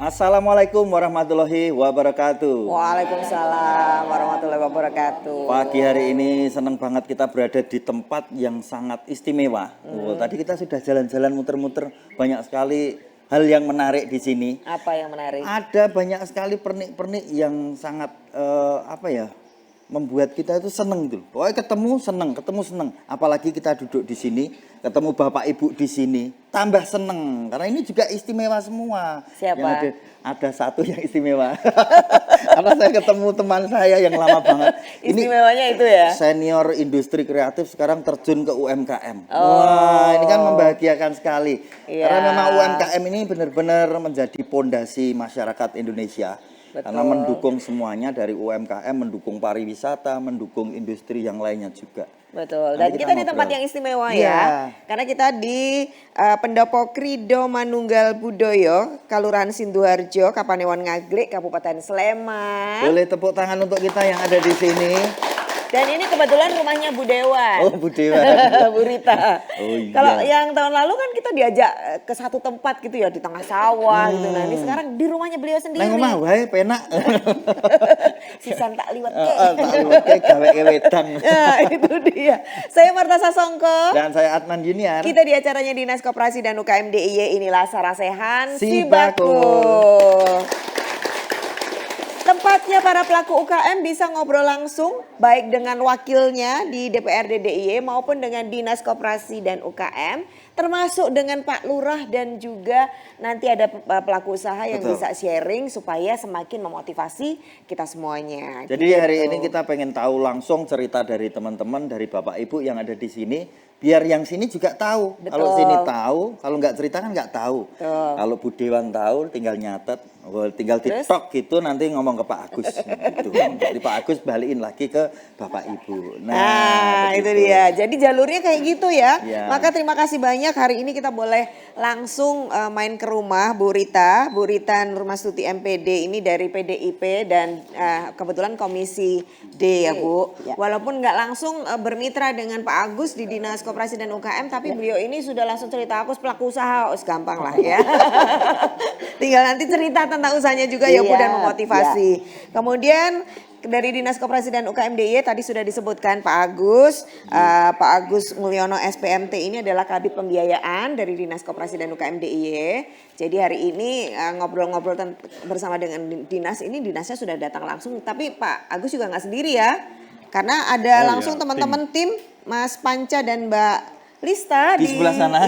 Assalamualaikum warahmatullahi wabarakatuh. Waalaikumsalam warahmatullahi wabarakatuh. Pagi hari ini senang banget kita berada di tempat yang sangat istimewa. Tadi kita sudah jalan-jalan muter-muter, banyak sekali hal yang menarik di sini. Apa yang menarik? Ada banyak sekali pernik-pernik yang sangat membuat kita itu seneng gitu. Pokoknya ketemu seneng. Apalagi kita duduk di sini, ketemu bapak ibu di sini, tambah seneng. Karena ini juga istimewa semua. Siapa? Yang ada satu yang istimewa. Karena saya ketemu teman saya yang lama banget. Istimewanya itu ya? Senior industri kreatif sekarang terjun ke UMKM. Wah, ini kan membahagiakan sekali. Iya. Karena memang UMKM ini benar-benar menjadi pondasi masyarakat Indonesia. Betul. Karena mendukung semuanya dari UMKM, mendukung pariwisata, mendukung industri yang lainnya juga. Betul. Dan Nanti kita di tempat ngobrol. yang istimewa Iya. ya. Karena kita di Pendopo Krido Manunggal Budoyo, Kelurahan Sinduharjo, Kapanewon Ngaglik, Kabupaten Sleman. Boleh tepuk tangan untuk kita yang ada di sini. Dan ini kebetulan rumahnya Bu Dewan. Oh, Bu Dewan. Bu Rita. Oh, iya. Kalau yang tahun lalu kan kita diajak ke satu tempat gitu ya, di tengah sawah gitu. Nah, ini sekarang di rumahnya beliau sendiri. Nang omah wae penak. Sisan tak liwat Tak luwek gawe wedang. Nah, itu dia. Saya Marta Sasongko. Dan saya Adnan Junior. Kita di acaranya Dinas Koperasi dan UKM DIY, inilah Sarasehan Si Sibaku. Bakul. Tempatnya para pelaku UKM bisa ngobrol langsung baik dengan wakilnya di DPRD DIY maupun dengan Dinas Koperasi dan UKM, termasuk dengan Pak Lurah, dan juga nanti ada pelaku usaha yang Betul. bisa sharing supaya semakin memotivasi kita semuanya. Jadi hari ini kita pengen tahu langsung cerita dari teman-teman, dari Bapak Ibu yang ada di sini. Biar yang sini juga tahu. Betul. Kalau sini tahu, kalau nggak cerita kan nggak tahu. Betul. Kalau Bu Dewan tahu, tinggal nyatet. Tinggal Terus? TikTok gitu nanti ngomong ke Pak Agus. Gitu. Jadi Pak Agus balikin lagi ke Bapak Ibu. Nah, itu begitu. dia. Jadi jalurnya kayak gitu ya. Iya. Maka terima kasih banyak. Hari ini kita boleh langsung main ke rumah Bu Rita. Bu Rita Nurmastuti MPD ini dari PDIP dan kebetulan Komisi D ya Bu. Ya. Walaupun nggak langsung bermitra dengan Pak Agus di Dinas Koperasi dan UKM, tapi beliau ini sudah langsung cerita, aku pelaku usaha, gampang lah ya. Tinggal nanti cerita tentang usahanya juga ya Bu, Iya, dan memotivasi. Kemudian dari Dinas Koperasi dan UKM DIY tadi sudah disebutkan Pak Agus. Pak Agus Mulyono SPMT ini adalah Kabid Pembiayaan dari Dinas Koperasi dan UKM DIY. Jadi hari ini ngobrol-ngobrol bersama dengan dinas ini, dinasnya sudah datang langsung. Tapi Pak Agus juga nggak sendiri ya. Karena ada langsung teman-teman tim Mas Panca dan Mbak Lista Di sebelah sana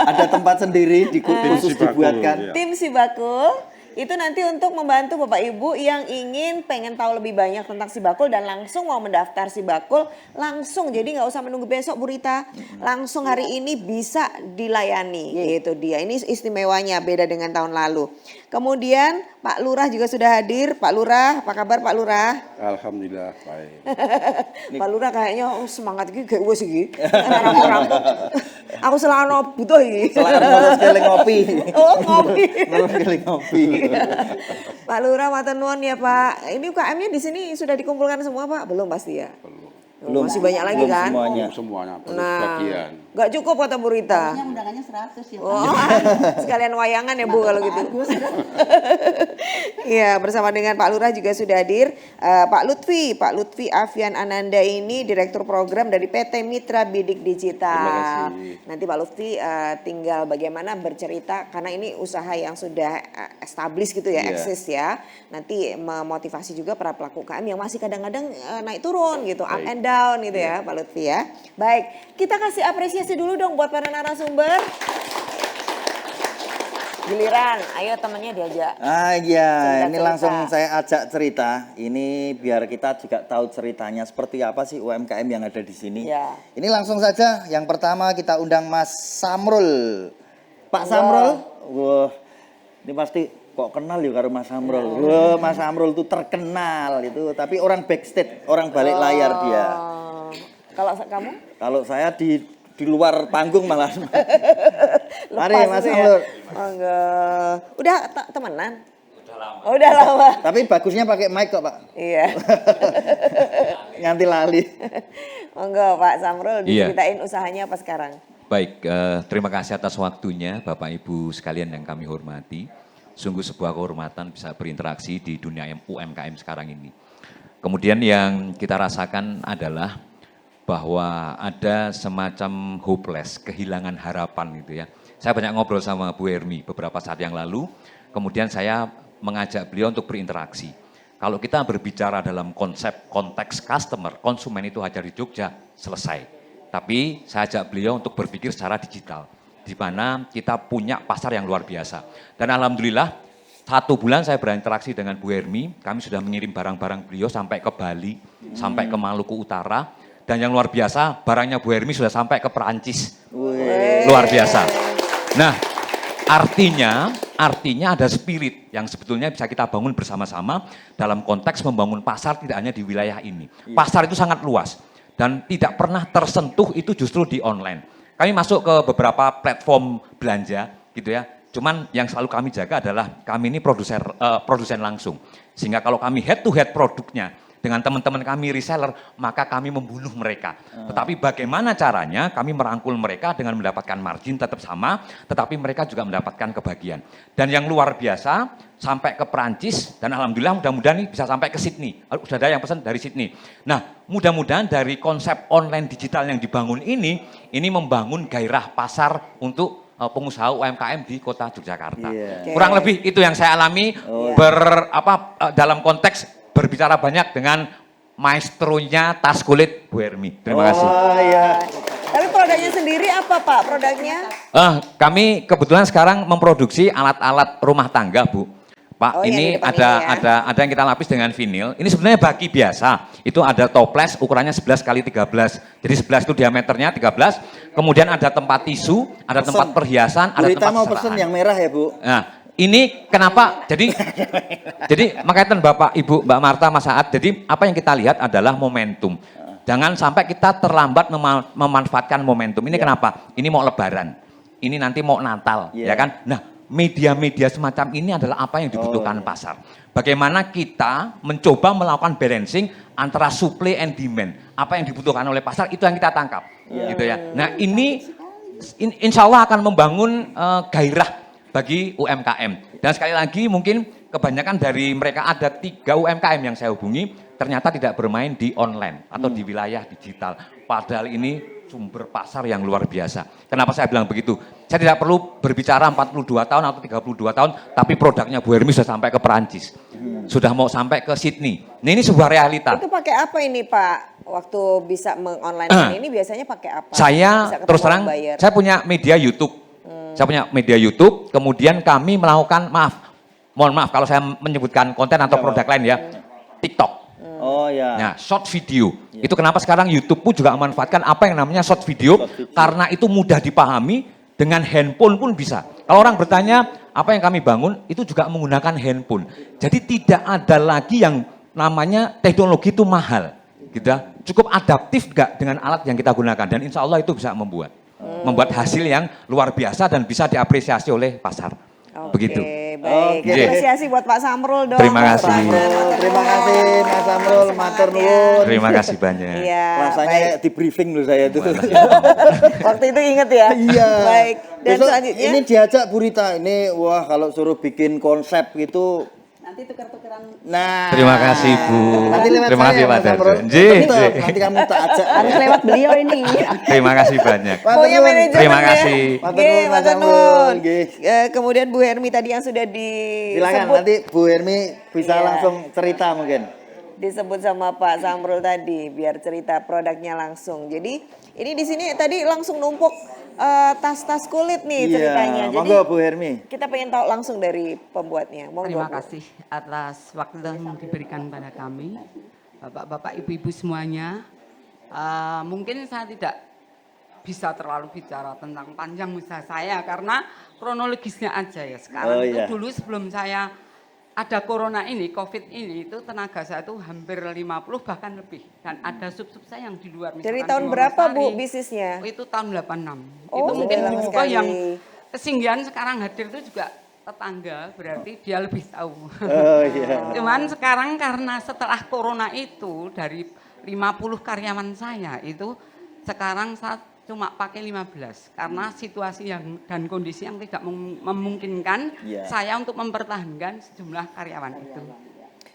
ada tempat sendiri khusus dibuatkan. Tim Sibakul itu nanti untuk membantu Bapak Ibu yang ingin pengen tahu lebih banyak tentang Sibakul dan langsung mau mendaftar Sibakul langsung. Jadi nggak usah menunggu besok Bu Rita, langsung hari ini bisa dilayani. Itu dia. Ini istimewanya beda dengan tahun lalu. Kemudian Pak Lurah juga sudah hadir. Pak Lurah, apa kabar Pak Lurah? Alhamdulillah baik. Pak Lurah kayaknya semangat gitu kayak gue sih. Rampung-rampung. Aku selalu butuh ini. Selain ngurus keling ngopi. Oh, ngopi. Ngurus keling ngopi. Pak Lurah, matur nuwun ya Pak. Ini UKM-nya di sini sudah dikumpulkan semua Pak? Belum pasti ya? Belum. Masih banyak lagi Belum kan? semuanya. Semuanya perlu Nah, sebagian. nggak cukup kata Bu Rita. Harusnya undangannya 100 ya. Oh, sekalian wayangan ya Bu kalau gitu. Iya, bersama dengan Pak Lurah juga sudah hadir Pak Lutfi Afian Ananda ini Direktur Program dari PT Mitra Bidik Digital. Terima kasih. Nanti Pak Lutfi tinggal bagaimana bercerita karena ini usaha yang sudah established gitu ya, Iya. eksis ya. Nanti memotivasi juga para pelaku UKM yang masih kadang-kadang naik turun gitu, up Baik. and down gitu ya Pak Lutfi ya. Baik, kita kasih apresiasi dulu dong buat para narasumber. Giliran, ayo temennya diajak. Iya, ini Cerita-cerita. langsung saya ajak cerita. Ini biar kita juga tahu ceritanya seperti apa sih UMKM yang ada di sini. Ya. Ini langsung saja, yang pertama kita undang Mas Samrul. Pak Samrul, wah, ini pasti kok kenal ya karo Mas Samrul. Wah, Mas Samrul itu terkenal itu, tapi orang backstage, orang balik layar dia. Oh, kalau kamu? Kalau saya di luar panggung malah. Mari Lepas Mas itu ya? Samrul. Oh, enggak. Udah temenan? Udah lama. Oh, udah lama. Tapi bagusnya pakai mic kok, Pak. Iya. Nganti lali. Monggo Pak Samrul Iya. diceritain usahanya apa sekarang? Baik, terima kasih atas waktunya Bapak Ibu sekalian yang kami hormati. Sungguh sebuah kehormatan bisa berinteraksi di dunia UMKM sekarang ini. Kemudian yang kita rasakan adalah bahwa ada semacam hopeless, kehilangan harapan gitu ya. Saya banyak ngobrol sama Bu Hermi beberapa saat yang lalu, kemudian saya mengajak beliau untuk berinteraksi. Kalau kita berbicara dalam konsep konteks customer, konsumen itu hajar di Jogja, selesai. Tapi saya ajak beliau untuk berpikir secara digital, di mana kita punya pasar yang luar biasa. Dan alhamdulillah 1 bulan saya berinteraksi dengan Bu Hermi, kami sudah mengirim barang-barang beliau sampai ke Bali, sampai ke Maluku Utara, dan yang luar biasa barangnya Bu Hermi sudah sampai ke Perancis. Luar biasa. Nah, artinya ada spirit yang sebetulnya bisa kita bangun bersama-sama dalam konteks membangun pasar tidak hanya di wilayah ini. Pasar itu sangat luas dan tidak pernah tersentuh itu justru di online. Kami masuk ke beberapa platform belanja gitu ya. Cuman yang selalu kami jaga adalah kami ini produsen langsung. Sehingga kalau kami head to head produknya dengan teman-teman kami reseller, maka kami membunuh mereka. Tetapi bagaimana caranya kami merangkul mereka dengan mendapatkan margin tetap sama, tetapi mereka juga mendapatkan kebahagiaan. Dan yang luar biasa, sampai ke Perancis, dan alhamdulillah mudah-mudahan ini bisa sampai ke Sydney. Sudah ada yang pesan dari Sydney. Nah, mudah-mudahan dari konsep online digital yang dibangun ini membangun gairah pasar untuk pengusaha UMKM di kota Yogyakarta. Kurang lebih itu yang saya alami dalam konteks berbicara banyak dengan maestronya tas kulit Bu Hermi. Terima kasih. Oh iya. Tapi produknya sendiri apa Pak produknya? Kami kebetulan sekarang memproduksi alat-alat rumah tangga Bu. Pak, ini ada yang kita lapis dengan vinil. Ini sebenarnya baki biasa. Itu ada toples ukurannya 11 kali 13. Jadi 11 itu diameternya 13. Kemudian ada tempat tisu, ada tempat perhiasan, ada tempat mau pesen yang merah ya Bu? Nah, ini kenapa? Jadi makanya Bapak, Ibu, Mbak Marta, Mas Saad. Jadi apa yang kita lihat adalah momentum. Jangan sampai kita terlambat memanfaatkan momentum. Ini kenapa? Ini mau Lebaran. Ini nanti mau Natal, ya kan? Nah, media-media semacam ini adalah apa yang dibutuhkan pasar. Bagaimana kita mencoba melakukan balancing antara supply and demand. Apa yang dibutuhkan oleh pasar itu yang kita tangkap, gitu ya. Nah, ini insya Allah akan membangun gairah bagi UMKM. Dan sekali lagi mungkin kebanyakan dari mereka ada 3 UMKM yang saya hubungi ternyata tidak bermain di online atau di wilayah digital. Padahal ini sumber pasar yang luar biasa. Kenapa saya bilang begitu? Saya tidak perlu berbicara 42 tahun atau 32 tahun, tapi produknya Bu Hermi sudah sampai ke Perancis. Sudah mau sampai ke Sydney. Nah, ini sebuah realita. Itu pakai apa ini Pak? Waktu bisa mengonline ini biasanya pakai apa? Saya terus terang, saya punya media YouTube. Saya punya media YouTube, kemudian kami melakukan, mohon maaf kalau saya menyebutkan konten atau produk lain ya, TikTok. Oh ya. Nah, short video. Itu kenapa sekarang YouTube pun juga memanfaatkan apa yang namanya short video, karena itu mudah dipahami, dengan handphone pun bisa. Kalau orang bertanya, apa yang kami bangun, itu juga menggunakan handphone. Jadi tidak ada lagi yang namanya teknologi itu mahal. Gitu ya. Cukup adaptif enggak dengan alat yang kita gunakan, dan insya Allah itu bisa membuat hasil yang luar biasa dan bisa diapresiasi oleh pasar. Begitu. Baik. Apresiasi buat Pak Samrul dong. Terima kasih. Terima kasih Mas Samrul, matur nuwun. Terima kasih banyak. Iya. Rasanya di briefing loh saya itu. Waktu itu inget ya. Iya. Baik. Dan Besok selanjutnya ini diajak Bu Rita. Ini wah kalau suruh bikin konsep gitu. nanti tukar-tukaran. Nah. Terima kasih Bu. Nanti lewat Terima kasih Pak Darjo. Nanti kamu tak ajak. Harus lewat beliau ini. Terima kasih banyak. Pokoknya manajemen Terima kasih. Matur nuwun. Kemudian Bu Hermi tadi yang sudah Silakan disebut. nanti Bu Hermi bisa Iya. langsung cerita mungkin. Disebut sama Pak Samrul tadi biar cerita produknya langsung. Jadi ini di sini tadi langsung numpuk tas-tas kulit nih ceritanya. Jadi monggo Bu Hermi. kita pengen tahu langsung dari pembuatnya. Monggo, Terima Bu. kasih atas waktu yang diberikan pada kami, bapak-bapak, ibu-ibu semuanya. Mungkin saya tidak bisa terlalu bicara tentang panjang usaha saya karena kronologisnya aja ya. Sekarang itu dulu sebelum saya ada corona ini, COVID ini, itu tenaga saya itu hampir 50 bahkan lebih. Dan ada sub-sub saya yang di luar. Dari misalkan tahun di berapa Bu Wonosari. bisnisnya? Itu tahun 86. Oh, Itu mungkin lama juga sekali. yang kesinggian sekarang hadir itu juga tetangga, berarti dia lebih tahu. Oh iya. Cuman sekarang karena setelah corona itu dari 50 karyawan saya itu sekarang cuma pakai 15 karena situasi yang dan kondisi yang tidak memungkinkan Iya. saya untuk mempertahankan sejumlah karyawan itu.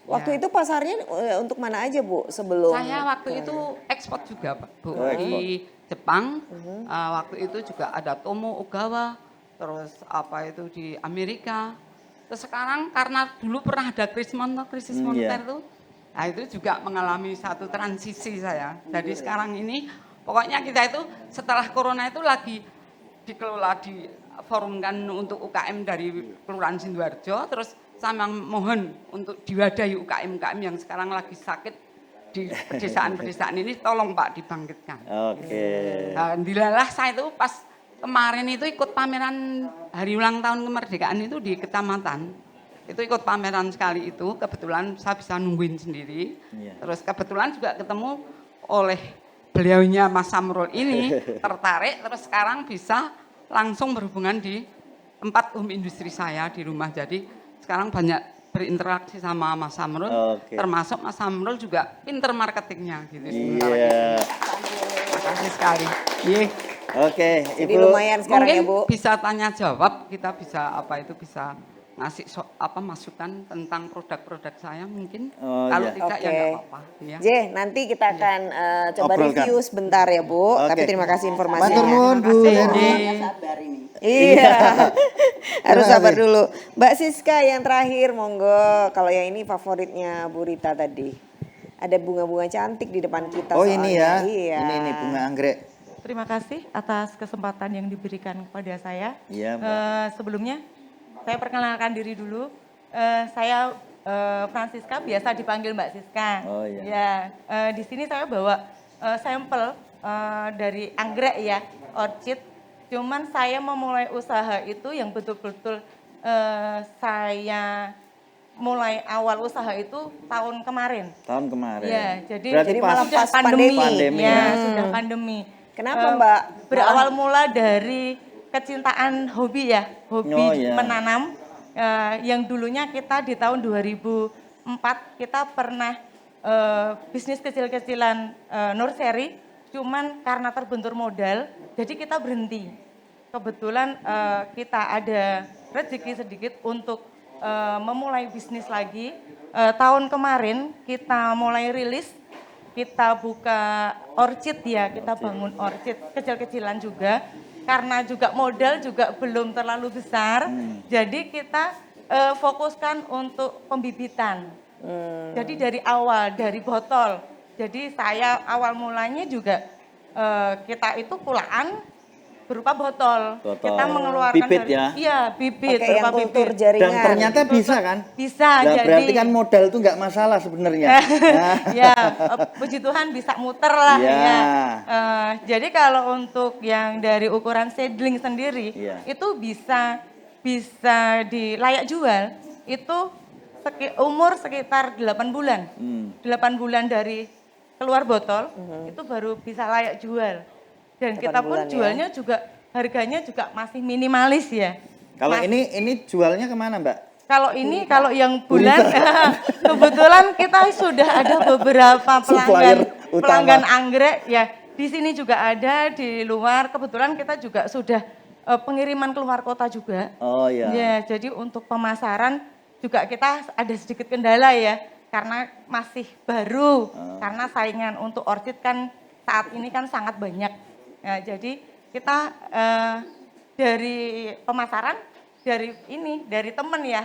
Waktu Ya. itu pasarnya untuk mana aja Bu sebelum? Saya waktu itu ekspor juga Pak, Bu. Oh, ekspor. Di Jepang, waktu itu juga ada Tomo Ogawa, terus apa itu di Amerika. Terus sekarang karena dulu pernah ada krisis moneter iya. itu, nah itu juga mengalami satu transisi saya. Jadi sekarang ini pokoknya kita itu setelah corona itu lagi dikelola diforumkan untuk UKM dari Kelurahan Sidoarjo, terus sama mohon untuk diwadahi UKM-UKM yang sekarang lagi sakit di pedesaan-pedesaan ini, tolong Pak dibangkitkan. Oke. Alhamdulillah saya itu pas kemarin itu ikut pameran hari ulang tahun kemerdekaan itu di kecamatan. Itu ikut pameran sekali itu, kebetulan saya bisa nungguin sendiri. Iya. Terus kebetulan juga ketemu oleh beliaunya Mas Samrul ini, tertarik terus sekarang bisa langsung berhubungan di tempat home industri saya di rumah. Jadi sekarang banyak berinteraksi sama Mas Samrul, Oke. termasuk Mas Samrul juga pinter marketingnya gitu. Iya. Terima kasih sekali. Iya. Oke, Jadi Ibu. lumayan sekarang Mungkin ya Bu. bisa tanya jawab, kita bisa bisa ngasih masukan tentang produk-produk saya mungkin. Oh, Kalau iya. tidak ya Oke. nggak apa-apa. Ya. J, nanti kita akan coba Obrolkan. review sebentar ya Bu. Oke. Tapi terima kasih informasinya. Matur nuwun Bu Terima kasih, Hendy. Ji. Iya, harus Terima sabar kasih. dulu. Mbak Siska yang terakhir, monggo. Kalau yang ini favoritnya Bu Rita tadi. Ada bunga-bunga cantik di depan kita. Oh ini ya. soalnya. Iya. Ini bunga anggrek. Terima kasih atas kesempatan yang diberikan kepada saya. Iya, Mbak. Sebelumnya saya perkenalkan diri dulu. Saya Francisca, biasa dipanggil Mbak Siska. Oh, iya. Ya, di sini saya bawa sampel dari anggrek ya, orchid. Cuman saya memulai usaha itu yang betul-betul saya mulai awal usaha itu tahun kemarin. Tahun kemarin. Ya, jadi Jadi malah sudah pas pandemi. Pandemi, ya, ya. sudah pandemi. Kenapa, Mbak? Berawal mula dari kecintaan hobi ya, hobi Oh, iya. menanam. Yang dulunya kita di tahun 2004 kita pernah bisnis kecil-kecilan nursery, cuman karena terbentur modal, jadi kita berhenti. Kebetulan kita ada rezeki sedikit untuk memulai bisnis lagi. Tahun kemarin kita mulai rilis, kita buka orchid ya, kita bangun orchid kecil-kecilan juga. Karena juga modal juga belum terlalu besar, jadi kita fokuskan untuk pembibitan. Jadi dari awal, dari botol. Jadi saya awal mulanya juga kita itu kulaan berupa botol. Botol. Kita mengeluarkan Bibit ya? Iya, bibit Pakai berupa yang kultur bibit. jaringan. Dan ternyata bisa kan? Bisa, Nah, jadi berarti kan modal itu nggak masalah sebenarnya. Nah, ya, puji Tuhan bisa muter lah Iya. ya. Jadi kalau untuk yang dari ukuran seedling sendiri, Iya. itu bisa dilayak jual, itu umur sekitar 8 bulan. 8 bulan dari keluar botol, itu baru bisa layak jual. Dan 8 kita pun bulan ya. jualnya juga, harganya juga masih minimalis ya. kalau Mas- ini jualnya kemana, Mbak? Kalau ini, kalau yang bulan, kebetulan kita sudah ada beberapa Supplier utama. pelanggan anggrek ya. Di sini juga ada, di luar. Kebetulan kita juga sudah pengiriman keluar kota juga. Oh iya. Ya, jadi untuk pemasaran juga kita ada sedikit kendala ya, karena masih baru. Karena saingan untuk orchid kan saat ini kan sangat banyak. Ya, jadi kita dari pemasaran, dari temen ya,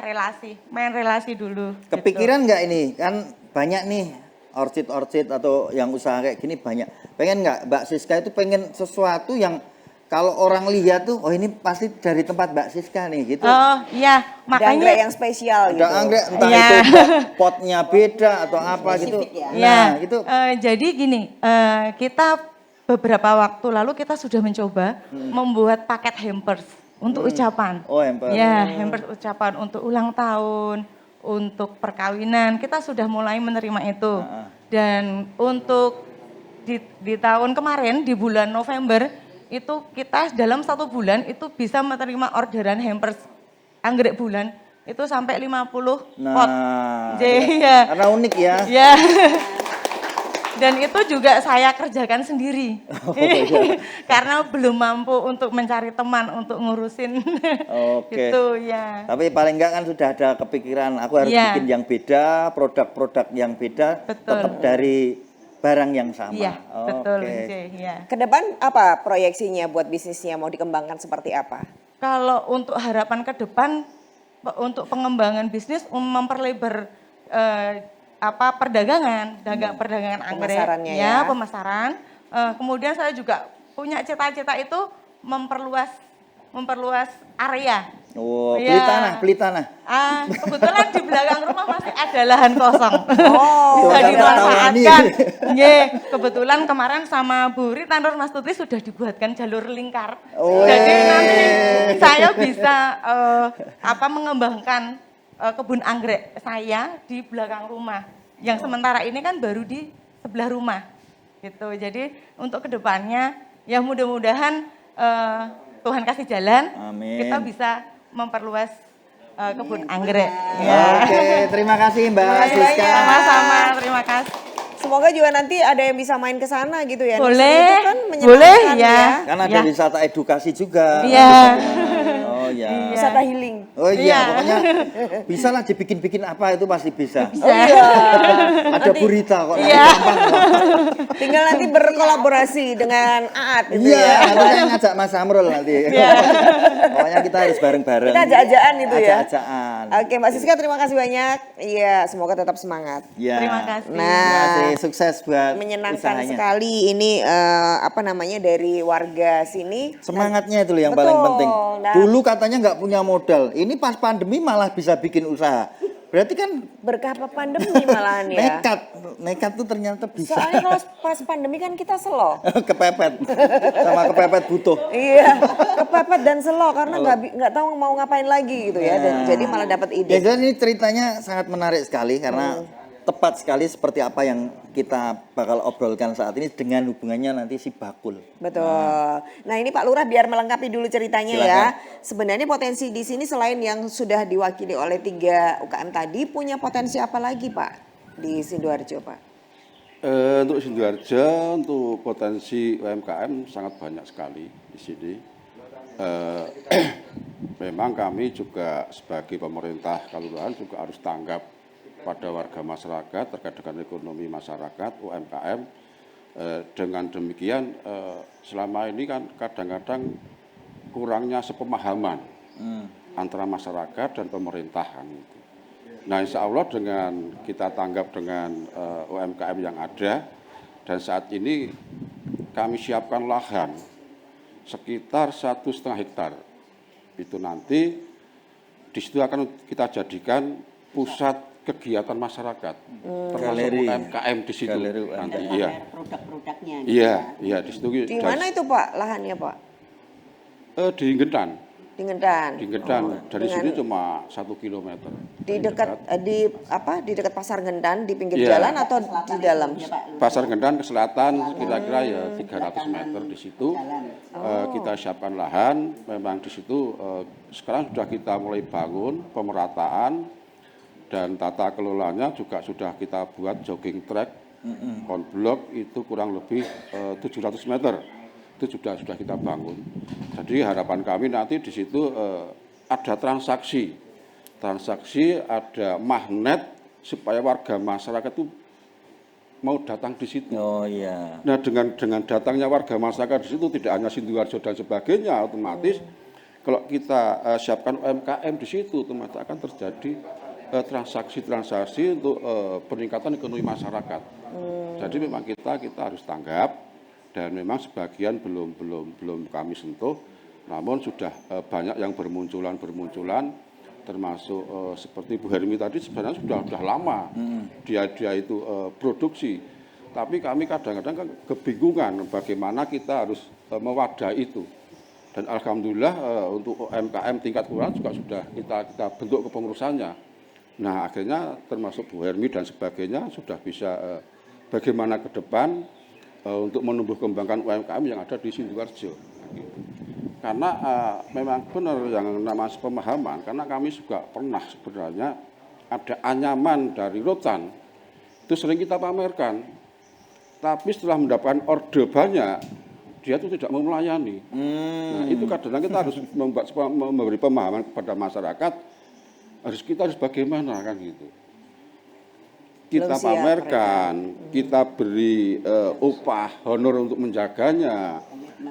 main relasi dulu. Kepikiran nggak ini? Kan banyak nih orchid atau yang usaha kayak gini banyak. Pengen nggak Mbak Siska itu pengen sesuatu yang kalau orang lihat tuh, oh ini pasti dari tempat Mbak Siska nih gitu. Oh iya, Ada anggrek makanya yang spesial gitu. Ada anggrek entah Iya. itu potnya beda atau apa gitu. ya. ya, Nah, gitu. jadi gini, kita beberapa waktu lalu kita sudah mencoba membuat paket hampers untuk ucapan. Oh, hamper. Ya, hampers ucapan untuk ulang tahun, untuk perkawinan, kita sudah mulai menerima itu. Dan untuk di tahun kemarin, di bulan November, itu kita dalam 1 bulan itu bisa menerima orderan hampers anggrek bulan, itu sampai 50 pot. Nah, Jadi ya. karena unik ya. Ya. Dan itu juga saya kerjakan sendiri. Karena belum mampu untuk mencari teman untuk ngurusin. Oke. Itu ya. Tapi paling enggak kan sudah ada kepikiran aku harus Iya. bikin yang beda, produk-produk yang beda, Betul. tetap dari barang yang sama. Iya, betul. Oke. Oke, ya. Ke depan apa proyeksinya buat bisnisnya, mau dikembangkan seperti apa? Kalau untuk harapan ke depan untuk pengembangan bisnis memperlebar perdagangan, perdagangan anggrek Pemasarannya ya. pemasaran. Kemudian saya juga punya cita-cita itu memperluas area. Oh, Iya. beli tanah. Kebetulan di belakang rumah masih ada lahan kosong. Oh, Bisa Tuh, dimanfaatkan. Nggih, kebetulan kemarin sama Bu Rita Nur Mastuti sudah dibuatkan jalur lingkar. Jadi nanti saya bisa mengembangkan kebun anggrek saya di belakang rumah. Yang sementara ini kan baru di sebelah rumah. Gitu. Jadi untuk kedepannya ya mudah-mudahan Tuhan kasih jalan, Amin. kita bisa memperluas kebun anggrek. Oke, terima kasih Mbak Terima kasih Siska. banyak. Sama-sama, terima kasih. Semoga juga nanti ada yang bisa main ke sana gitu ya. Boleh, Itu kan menyenangkan boleh ya. Kan ada Ya. wisata edukasi juga. Iya. Oh ya. Wisata healing. Oh iya, Iya. pokoknya bisa lah dibikin-bikin apa itu pasti bisa. Oh iya. Ada burita kok. Iya. Gampang kok. Tinggal nanti berkolaborasi dengan Aat gitu Iya, ya. nanti saya ngajak Mas Amrul nanti. Pokoknya kita harus bareng-bareng. Kita ajak-ajakan itu ya. Ajak-ajakan. Oke, Mbak Siska terima kasih banyak. Iya, semoga tetap semangat. Ya. Terima kasih. Terima Nah, kasih, sukses buat menyenangkan usahanya. sekali ini dari warga sini. Semangatnya itu loh yang Betul. paling penting. Nah. Dulu katanya nggak punya modal. Ini pas pandemi malah bisa bikin usaha. Berarti kan Berkah pandemi malahan ya. nekat tuh ternyata bisa. Soalnya kalau pas pandemi kan kita slow. Kepepet. Sama kepepet butuh. Iya, kepepet dan slow karena nggak tahu mau ngapain lagi gitu ya. Dan jadi malah dapat Ya, ide. jadi ini ceritanya sangat menarik sekali karena tepat sekali seperti apa yang kita bakal obrolkan saat ini dengan hubungannya nanti si bakul. Betul. Nah ini Pak Lurah biar melengkapi dulu ceritanya ya. Sebenarnya potensi di sini selain yang sudah diwakili oleh 3 UKM tadi, punya potensi apa lagi Pak di Sidoarjo Pak? Untuk Sidoarjo, untuk potensi UMKM sangat banyak sekali di sini. Memang kami juga sebagai pemerintah kelurahan juga harus tanggap pada warga masyarakat terkait dengan ekonomi masyarakat UMKM. Dengan demikian selama ini kan kadang-kadang kurangnya sepemahaman antara masyarakat dan pemerintahan. Nah insya Allah dengan kita tanggap dengan UMKM yang ada dan saat ini kami siapkan lahan sekitar 1,5 hektar. Itu nanti di situ akan kita jadikan pusat kegiatan masyarakat, termasuk Galeri. UMKM di situ. Galeri Nanti, UMKM. iya, produk-produknya. iya di situ. Di mana itu Pak lahannya Pak? Di Gendan. Di Ngendan. Di Gendan. Dari Dengan- sini cuma 1 kilometer. Di dekat di dekat pasar Ngendan di pinggir Iya. jalan atau di dalam? Pasar Gendan ke selatan kira-kira ya 300 meter di situ. Kita siapkan lahan, memang di situ sekarang sudah kita mulai bangun pemerataan dan tata kelolanya juga sudah kita buat jogging track, konblok itu kurang lebih 700 meter. Itu sudah kita bangun. Jadi harapan kami nanti di situ ada transaksi, ada magnet supaya warga masyarakat itu mau datang di situ. Oh iya. Nah dengan datangnya warga masyarakat di situ tidak hanya Sidoarjo dan sebagainya, otomatis kalau kita siapkan UMKM di situ, otomatis akan terjadi transaksi untuk peningkatan ekonomi masyarakat. Jadi memang kita harus tanggap. Dan memang sebagian belum kami sentuh, namun sudah banyak yang bermunculan, termasuk seperti Bu Hermi tadi sebenarnya sudah lama dia itu produksi. Tapi kami kadang-kadang kan kebingungan bagaimana kita harus mewadahi itu. Dan alhamdulillah untuk UMKM tingkat kelurahan juga sudah kita bentuk kepengurusannya. Nah akhirnya termasuk Bu Hermi dan sebagainya sudah bisa bagaimana ke depan untuk menumbuh kembangkan UMKM yang ada di Sidoarjo. Karena memang benar yang namanya pemahaman, karena kami juga pernah sebenarnya ada anyaman dari rotan, itu sering kita pamerkan. tapi setelah mendapatkan order banyak, dia itu tidak mau melayani. Nah, itu kadang-kadang kita harus memberi pemahaman kepada masyarakat, kita harus bagaimana kan gitu. Kita Belum siap pamerkan, kita beri upah, honor untuk menjaganya.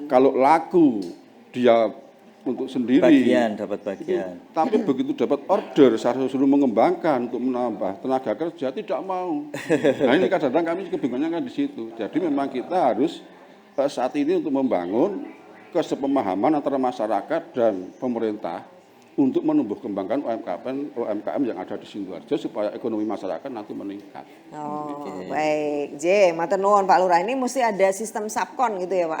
Kalau laku, dia untuk sendiri. Dapat bagian. Tapi begitu dapat order, saya suruh mengembangkan untuk menambah tenaga kerja, tidak mau. Nah ini kadang-kadang kami kebingungannya kan di situ. Jadi memang kita harus saat ini untuk membangun kesepemahaman antara masyarakat dan pemerintah untuk menumbuh kembangkan UMKM yang ada di Sidoarjo supaya ekonomi masyarakat nanti meningkat. Oh, baik. Matur nuwun Pak Lurah, ini mesti ada sistem subkon gitu ya Pak.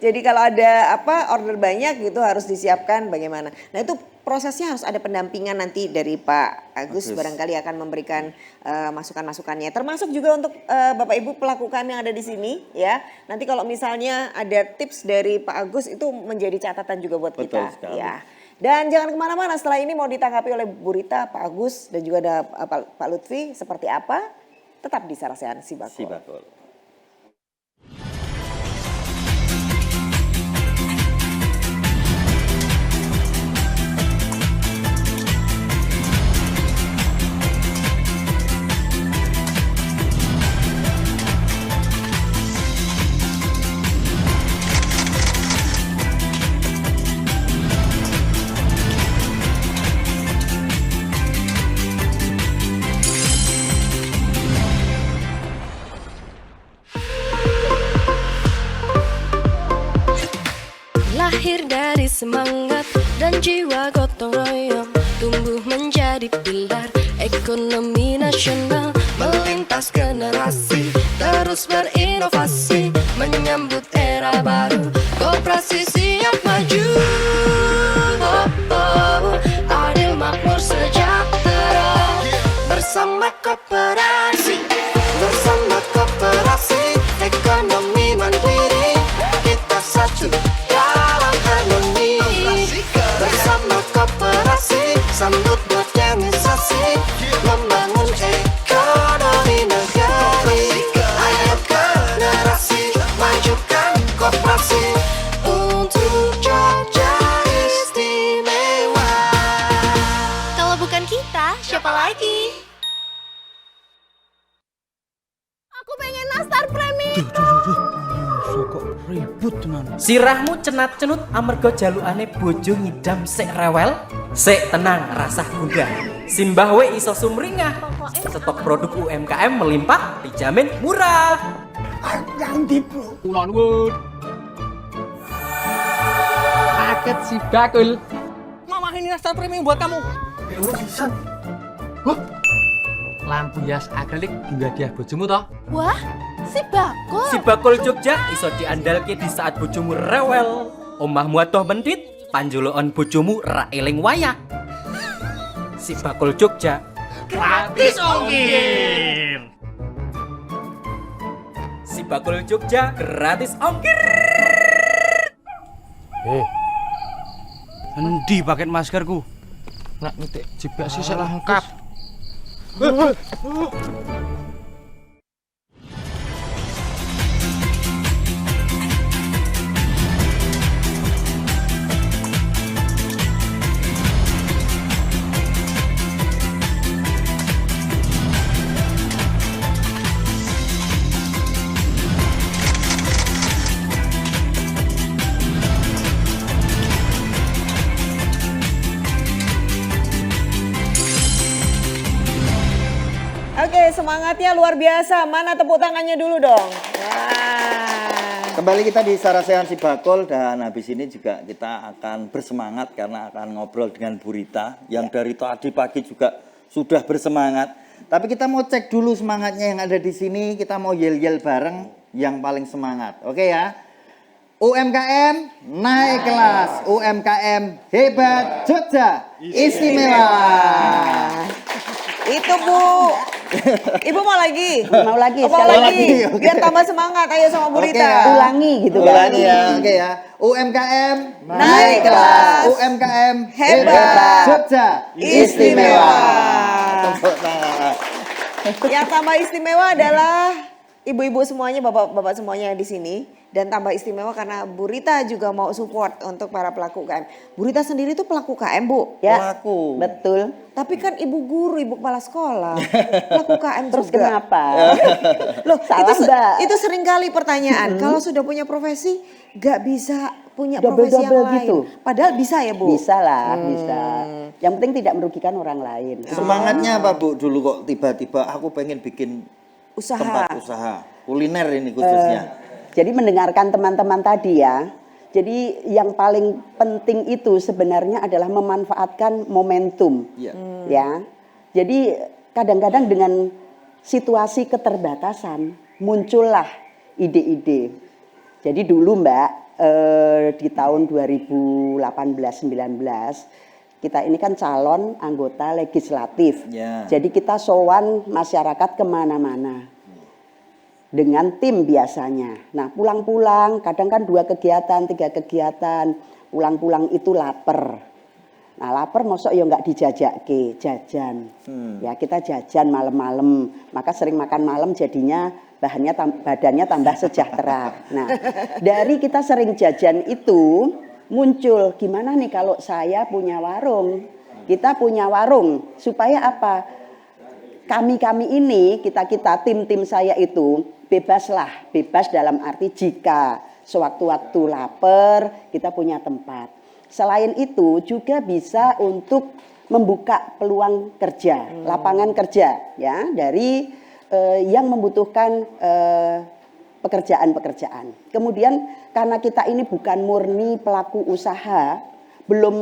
Jadi kalau ada order banyak gitu harus disiapkan bagaimana. Nah itu prosesnya harus ada pendampingan nanti dari Pak Agus barangkali akan memberikan masukan-masukannya. Termasuk juga untuk Bapak Ibu pelaku UKM yang ada di sini ya. Nanti kalau misalnya ada tips dari Pak Agus itu menjadi catatan juga buat Betul kita. sekali. Ya. Dan jangan kemana-mana, setelah ini mau ditanggapi oleh Bu Rita, Pak Agus, dan juga ada Pak Lutfi seperti apa, tetap di Sarasehan Sibakul. Lahir dari semangat dan jiwa gotong royong, tumbuh menjadi pilar ekonomi nasional, melintas generasi, terus berinovasi, menyambut era baru, koperasi siap maju. Adil makmur sejahtera, bersama koperasi, ekonomi mandiri, kita satu dalam harmoni. Bersama koperasi, sambut modernisasi, membangun ekonomi negeri. Ayo generasi, majukan koperasi untuk Jogja istimewa. Kalau bukan kita, siapa lagi? Aku pengen nastar premium. Sirahmu cenat-cenut amarga jalukane bojo ngidam sik rewel, sik tenang rasah gundah. Simbah we iso sumringah. Stok produk UMKM melimpah dijamin murah. Paket si bakul. Mama ini nastar premium buat kamu. Lampu hias akrilik hingga dia bojomu toh? Wah, si bakul. Si bakul Jogja iso diandalke di saat bojomu rewel. Omahmu atoh mendit, panjulukan bojomu ra eling wayah. Si bakul Jogja Gratis ongkir. Si bakul Jogja gratis ongkir. Endi paket maskerku? Nak nitik jebak sih lengkap. Oke, semangatnya luar biasa. Mana tepuk tangannya dulu dong. Wah. Kembali kita di Sarasehan Sibakul dan habis ini juga kita akan bersemangat karena akan ngobrol dengan Bu Rita yang dari tadi pagi juga sudah bersemangat. Tapi kita mau cek dulu semangatnya yang ada di sini. Kita mau yel-yel bareng yang paling semangat. Oke ya. UMKM naik kelas. UMKM hebat Jogja istimewa. Itu Bu. Ibu mau lagi? Mau lagi, Oh, mau sekali lagi. lagi. Biar tambah semangat. Ayo sama Bu Oke, Rita. ya. Ulangi gitu kan. Ulangi ya. Oke ya. UMKM Naik kelas. UMKM Hebat. Jogja Istimewa. Tepuk tangan. Yang tambah istimewa adalah ibu-ibu semuanya, bapak-bapak semuanya di sini, dan tambah istimewa karena Bu Rita juga mau support untuk para pelaku UKM. Bu Rita sendiri tuh pelaku UKM, Bu. Ya, Pelaku. betul. Tapi kan ibu guru, ibu kepala sekolah, pelaku UKM Terus juga. kenapa? Loh, Salah, Mbak. itu sering kali pertanyaan. Kalau sudah punya profesi, gak bisa punya profesi yang Double-double lain. gitu. Padahal bisa ya, Bu? Bisa lah, bisa. Yang penting tidak merugikan orang lain. Semangatnya apa Bu dulu kok tiba-tiba aku pengen bikin Usaha. tempat usaha kuliner ini khususnya. Jadi mendengarkan teman-teman tadi ya. Jadi yang paling penting itu sebenarnya adalah memanfaatkan momentum. Iya. Ya. Jadi kadang-kadang dengan situasi keterbatasan muncullah ide-ide. Jadi dulu Mbak di tahun 2018-19 kita ini kan calon anggota legislatif. Ya. Jadi kita sowan masyarakat kemana-mana dengan tim biasanya. Nah pulang-pulang kadang kan 2 kegiatan, 3 kegiatan. Pulang-pulang itu lapar. Nah lapar mosok ya nggak dijajake, jajan. Ya kita jajan malam-malam. Maka sering makan malam jadinya badannya tambah sejahtera. Nah dari kita sering jajan itu muncul gimana nih kalau saya punya warung. Kita punya warung supaya apa? Kami ini, kita tim saya itu bebas dalam arti jika sewaktu-waktu lapar kita punya tempat. Selain itu juga bisa untuk membuka peluang kerja, lapangan kerja ya dari yang membutuhkan pekerjaan-pekerjaan. Kemudian karena kita ini bukan murni pelaku usaha, belum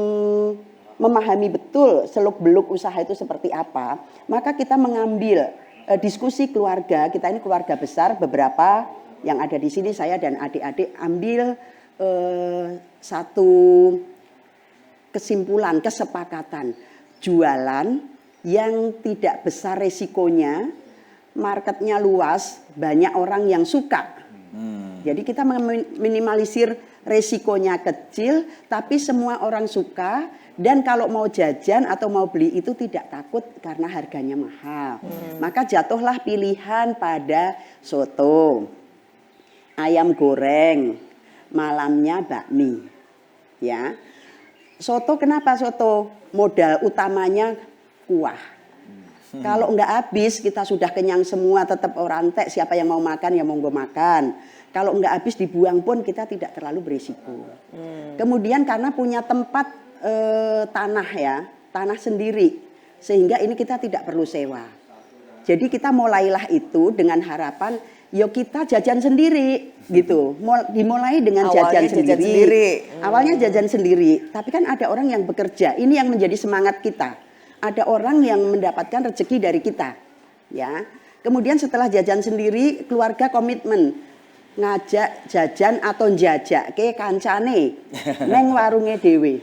memahami betul seluk-beluk usaha itu seperti apa, maka kita mengambil diskusi keluarga. Kita ini keluarga besar, beberapa yang ada di sini saya dan adik-adik ambil satu kesimpulan, kesepakatan jualan yang tidak besar resikonya, marketnya luas, banyak orang yang suka. Jadi kita meminimalisir resikonya kecil, tapi semua orang suka. Dan kalau mau jajan atau mau beli itu tidak takut karena harganya mahal. Maka jatuhlah pilihan pada soto, ayam goreng, malamnya bakmi. Ya, soto kenapa soto? Modal utamanya kuah. Kalau nggak habis kita sudah kenyang semua, tetap orang tek, siapa yang mau makan ya monggo makan. Kalau nggak habis dibuang pun kita tidak terlalu berisiko. Kemudian karena punya tempat tanah sendiri, sehingga ini kita tidak perlu sewa. Jadi kita mulailah itu dengan harapan, yuk kita jajan sendiri gitu. Dimulai dengan jajan sendiri. Awalnya jajan sendiri, tapi kan ada orang yang bekerja. Ini yang menjadi semangat kita. Ada orang yang mendapatkan rezeki dari kita, ya. Kemudian setelah jajan sendiri, keluarga komitmen ngajak jajan atau njajak ke kancane neng warunge dewe.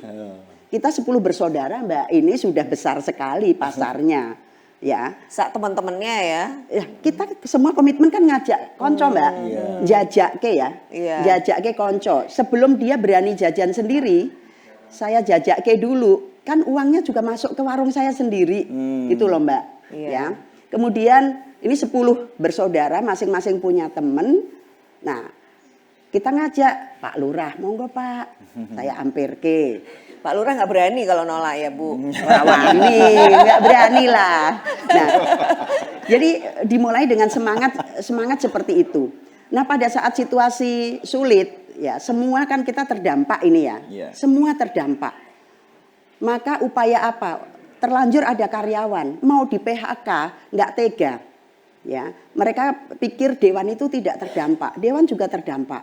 Kita 10 bersaudara Mbak, ini sudah besar sekali pasarnya, ya. Sak teman-temannya ya. Ya, kita semua komitmen kan ngajak konco Mbak, jajak ke ya, jajak ke konco. Sebelum dia berani jajan sendiri, saya jajak ke dulu. Kan uangnya juga masuk ke warung saya sendiri, gitu loh Mbak. Ya. Kemudian ini 10 bersaudara, masing-masing punya temen. Nah, kita ngajak Pak Lurah, monggo Pak, saya ampir ke. Pak Lurah nggak berani kalau nolak ya Bu. Wani, nggak berani lah. Nah, jadi dimulai dengan semangat seperti itu. Nah, pada saat situasi sulit, ya semua kan kita terdampak ini ya, semua terdampak. Maka upaya apa? Terlanjur ada karyawan mau di PHK, nggak tega. Ya, mereka pikir Dewan itu tidak terdampak, Dewan juga terdampak.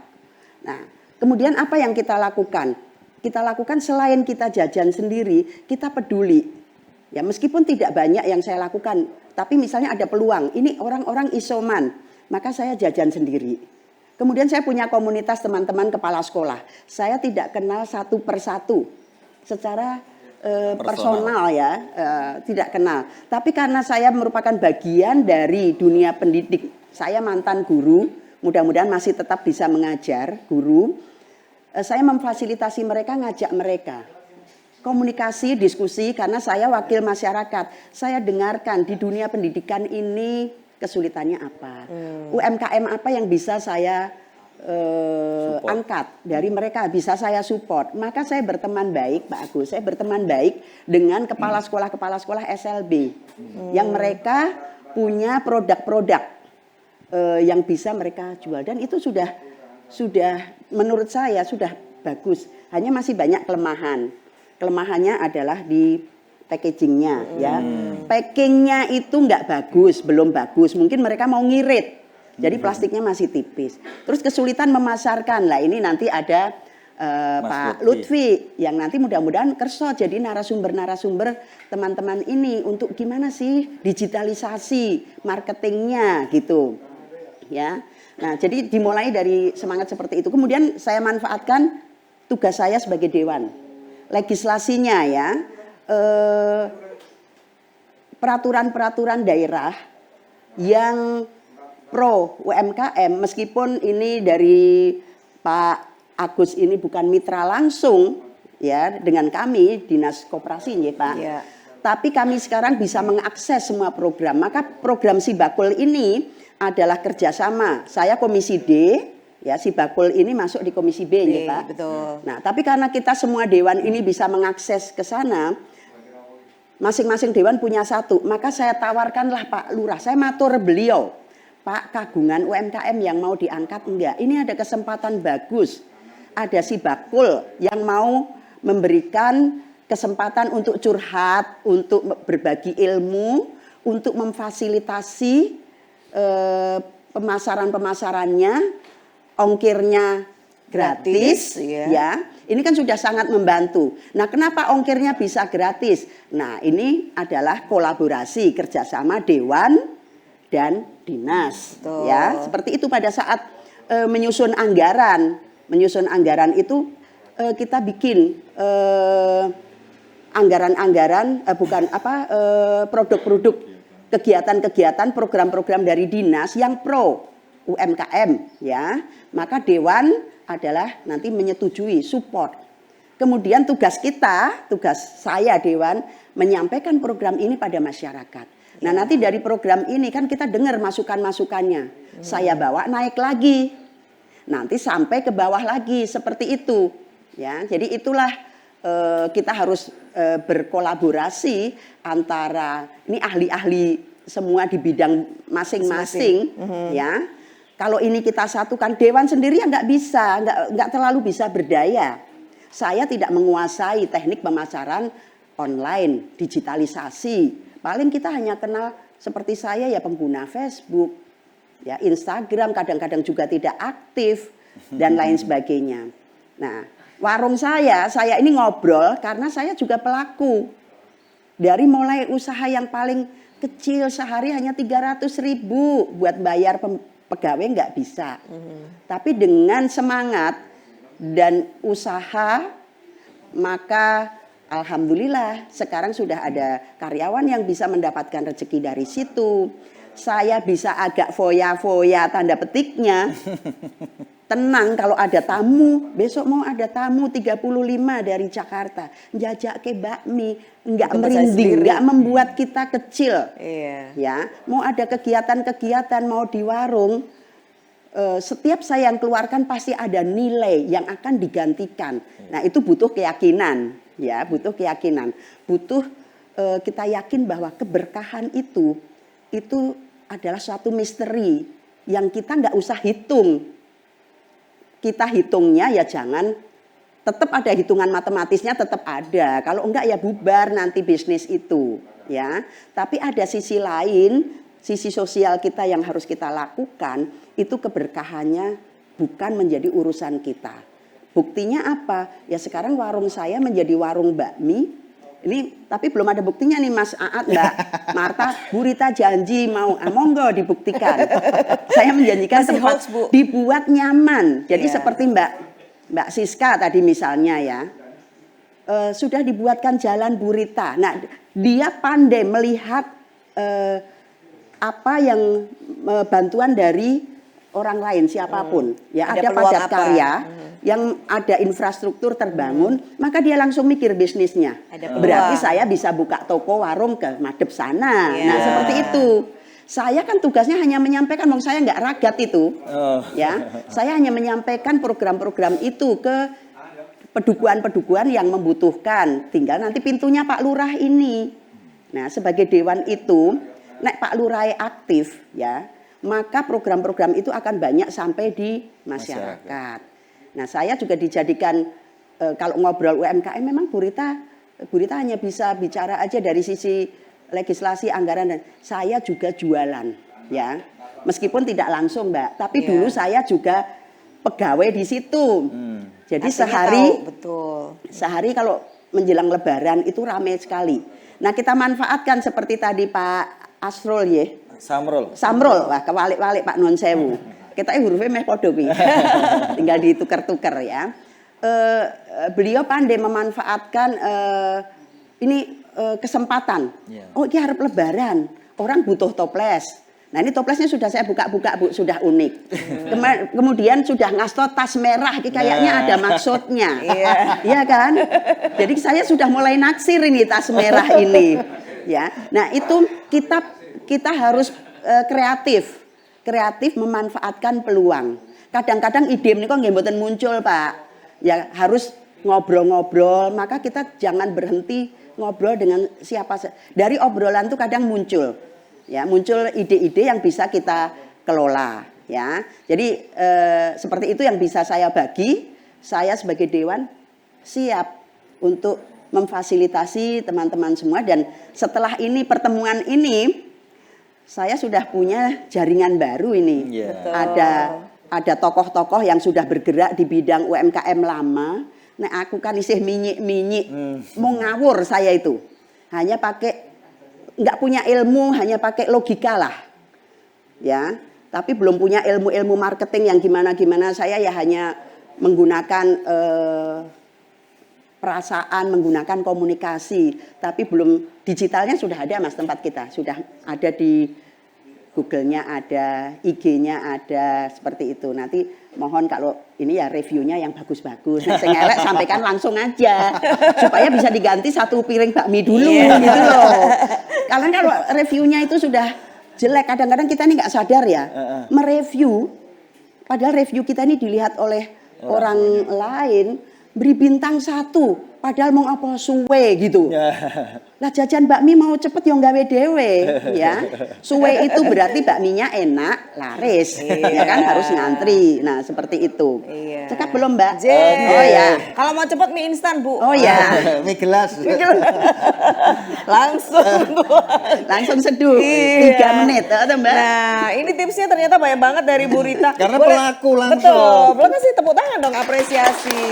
Nah, kemudian apa yang kita lakukan? Kita lakukan selain kita jajan sendiri, kita peduli. Ya, meskipun tidak banyak yang saya lakukan, tapi misalnya ada peluang, ini orang-orang isoman, maka saya jajan sendiri. Kemudian saya punya komunitas teman-teman kepala sekolah. Saya tidak kenal satu persatu secara personal ya, tidak kenal. Tapi karena saya merupakan bagian dari dunia pendidik, saya mantan guru, mudah-mudahan masih tetap bisa mengajar guru. Saya memfasilitasi mereka, ngajak mereka komunikasi, diskusi, karena saya wakil masyarakat. Saya dengarkan di dunia pendidikan ini kesulitannya apa, UMKM apa yang bisa saya angkat dari mereka, bisa saya support. Maka saya berteman baik, Pak Agus, saya berteman baik dengan kepala sekolah SLB yang mereka punya produk-produk yang bisa mereka jual, dan itu sudah menurut saya sudah bagus. Hanya masih banyak kelemahan. Kelemahannya adalah di packagingnya, ya. Packingnya itu nggak bagus, belum bagus. Mungkin mereka mau ngirit. Jadi plastiknya masih tipis. Terus kesulitan memasarkan. Lah ini nanti ada Pak Lutfi yang nanti mudah-mudahan kerso jadi narasumber teman-teman ini untuk gimana sih digitalisasi marketingnya gitu. Ya. Nah, jadi dimulai dari semangat seperti itu. Kemudian saya manfaatkan tugas saya sebagai dewan. Legislasinya ya. Peraturan-peraturan daerah yang pro UMKM, meskipun ini dari Pak Agus ini bukan mitra langsung ya dengan kami Dinas Koperasi ya Pak. Ya. Tapi kami sekarang bisa mengakses semua program. Maka program Sibakul ini adalah kerjasama. Saya Komisi D, ya Sibakul ini masuk di Komisi B ya Pak. Betul. Nah, tapi karena kita semua dewan ini bisa mengakses ke sana, masing-masing dewan punya satu, maka saya tawarkanlah Pak Lurah, saya matur beliau. Pak, kagungan UMKM yang mau diangkat enggak? Ini ada kesempatan bagus. Ada Sibakul yang mau memberikan kesempatan untuk curhat, untuk berbagi ilmu, untuk memfasilitasi pemasaran-pemasarannya, ongkirnya gratis, ya. Ini kan sudah sangat membantu. Nah, kenapa ongkirnya bisa gratis? Nah, ini adalah kolaborasi kerjasama dewan dan dinas. Betul. Ya, seperti itu pada saat menyusun anggaran itu kita bikin anggaran-anggaran produk-produk kegiatan-kegiatan program-program dari dinas yang pro UMKM ya. Maka dewan adalah nanti menyetujui support. Kemudian tugas saya dewan menyampaikan program ini pada masyarakat. Nah, nanti dari program ini kan kita dengar masukan-masukannya. Saya bawa naik lagi. Nanti sampai ke bawah lagi seperti itu. Ya, jadi itulah kita harus berkolaborasi antara ini ahli-ahli semua di bidang masing-masing ya. Kalau ini kita satukan, dewan sendiri nggak bisa, nggak terlalu bisa berdaya. Saya tidak menguasai teknik pemasaran online, digitalisasi. Paling kita hanya kenal seperti saya ya pengguna Facebook, ya Instagram kadang-kadang juga tidak aktif dan lain sebagainya. Nah, warung saya ini ngobrol karena saya juga pelaku. Dari mulai usaha yang paling kecil sehari hanya 300.000 buat bayar pegawai nggak bisa. Tapi dengan semangat dan usaha maka alhamdulillah sekarang sudah ada karyawan yang bisa mendapatkan rezeki dari situ. Saya bisa agak foya-foya tanda petiknya. Tenang kalau ada tamu, besok mau ada tamu 35 dari Jakarta. Jajak ke bakmi, enggak merinding, enggak membuat kita kecil. Iya. Ya, mau ada kegiatan-kegiatan mau di warung, setiap saya yang keluarkan pasti ada nilai yang akan digantikan. Nah, itu butuh keyakinan. Ya, butuh keyakinan, butuh kita yakin bahwa keberkahan itu adalah suatu misteri yang kita nggak usah hitung. Kita hitungnya ya jangan, tetap ada hitungan matematisnya tetap ada. Kalau enggak ya bubar nanti bisnis itu, ya. Tapi ada sisi lain, sisi sosial kita yang harus kita lakukan itu keberkahannya bukan menjadi urusan kita. Buktinya apa? Ya sekarang warung saya menjadi warung bakmi. Ini tapi belum ada buktinya nih Mas Aat, Mbak Marta, Bu Rita janji mau, monggo dibuktikan. Saya menjanjikan tempat dibuat nyaman. Jadi seperti Mbak Siska tadi misalnya ya, sudah dibuatkan jalan Bu Rita. Nah, dia pandai melihat apa yang bantuan dari orang lain siapapun. Ya ada padat karya. Yang ada infrastruktur terbangun, maka dia langsung mikir bisnisnya. Berarti saya bisa buka toko warung ke madep sana. Nah, seperti itu. Saya kan tugasnya hanya menyampaikan, wong saya nggak ragat itu, ya. Saya hanya menyampaikan program-program itu ke pedukuhan-pedukuhan yang membutuhkan. Tinggal nanti pintunya Pak Lurah ini. Nah, sebagai dewan itu, nek Pak Lurah aktif, ya, maka program-program itu akan banyak sampai di masyarakat. Nah, saya juga dijadikan kalau ngobrol UMKM memang Bu Rita hanya bisa bicara aja dari sisi legislasi, anggaran, dan saya juga jualan, ya. Meskipun tidak langsung, Mbak, tapi dulu saya juga pegawai di situ. Jadi Artinya tahu, sehari kalau menjelang Lebaran itu ramai sekali. Nah, kita manfaatkan seperti tadi Pak Asrul ya. Samrul, wah kewalik-walik Pak Non Sewu. Kita hurufnya meh podo kuwi. Tinggal ditukar-tukar ya. Beliau pandai memanfaatkan ini kesempatan. Oh, ini harap Lebaran, orang butuh toples. Nah, ini toplesnya sudah saya buka-buka, Bu, sudah unik. Kemudian sudah ngasto tas merah, ini kayaknya ada maksudnya. Iya kan? Jadi saya sudah mulai naksir ini tas merah ini. Ya. Nah, itu kita harus kreatif memanfaatkan peluang. Kadang-kadang ide ini kok nggih mboten muncul, Pak. Ya harus ngobrol-ngobrol, maka kita jangan berhenti ngobrol dengan siapa saja. Dari obrolan itu kadang muncul ide-ide yang bisa kita kelola, ya. Jadi seperti itu yang bisa saya bagi. Saya sebagai dewan siap untuk memfasilitasi teman-teman semua, dan setelah ini pertemuan ini saya sudah punya jaringan baru ini. Ada tokoh-tokoh yang sudah bergerak di bidang UMKM lama. Nah, aku kan isih minyik-minyik, mau ngawur saya itu. Hanya pakai, nggak punya ilmu, hanya pakai logika lah. Ya, tapi belum punya ilmu-ilmu marketing yang gimana-gimana. Saya ya hanya menggunakan perasaan, menggunakan komunikasi. Tapi belum, digitalnya sudah ada Mas tempat kita. Sudah ada di Google-nya ada, IG-nya ada, seperti itu. Nanti mohon kalau ini ya reviewnya yang bagus-bagus. Nah, saya ngelek sampaikan langsung aja. Supaya bisa diganti 1 piring bakmi dulu gitu loh. Kalian kalau reviewnya itu sudah jelek, kadang-kadang kita ini nggak sadar ya. Mereview, padahal review kita ini dilihat oleh orang lain, beri bintang 1. Padahal mau apa suwe gitu. Lah jajan bakmi mau cepet yang gawe dewe ya. Suwe itu berarti bakminya enak, laris. Ya kan harus ngantri. Nah, seperti itu. Cekap belum, Mbak? Oh ya. Kalau mau cepet mie instan, Bu. Oh ya. Mie gelas. Langsung seduh. 3 menit, Mbak. Nah, ini tipsnya ternyata banyak banget dari Bu Rita. Karena pelaku langsung. Betul. Boleh kasih tepuk tangan dong, apresiasi.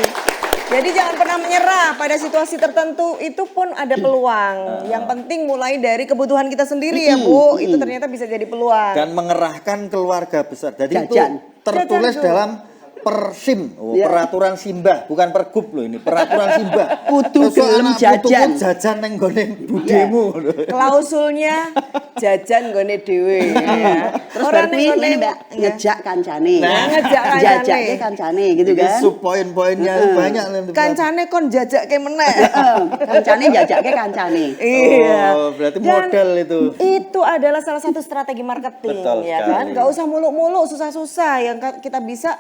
Jadi jangan pernah menyerah, pada situasi tertentu itu pun ada peluang. Yang penting mulai dari kebutuhan kita sendiri ya Bu, itu ternyata bisa jadi peluang. Dan mengerahkan keluarga besar. Jadi Jajan. itu tertulis dalam Persim, peraturan simbah, bukan pergub loh ini, peraturan simbah. Kudu gelem jajan. Jajan neng gone budemu. Klausulnya jajan gone dhewe ya. Terus berarti ini Mbak ngejak kancane. Ngejak kancane. Jajaknya kancane gitu kan. Sub poin-poinnya banyak. Kancane kon jajakke meneh. Kancane jajaknya kancane. Oh, berarti modal itu. Itu adalah salah satu strategi marketing. Betul ya sekali. kan. Gak usah muluk-muluk, susah-susah. Yang kita bisa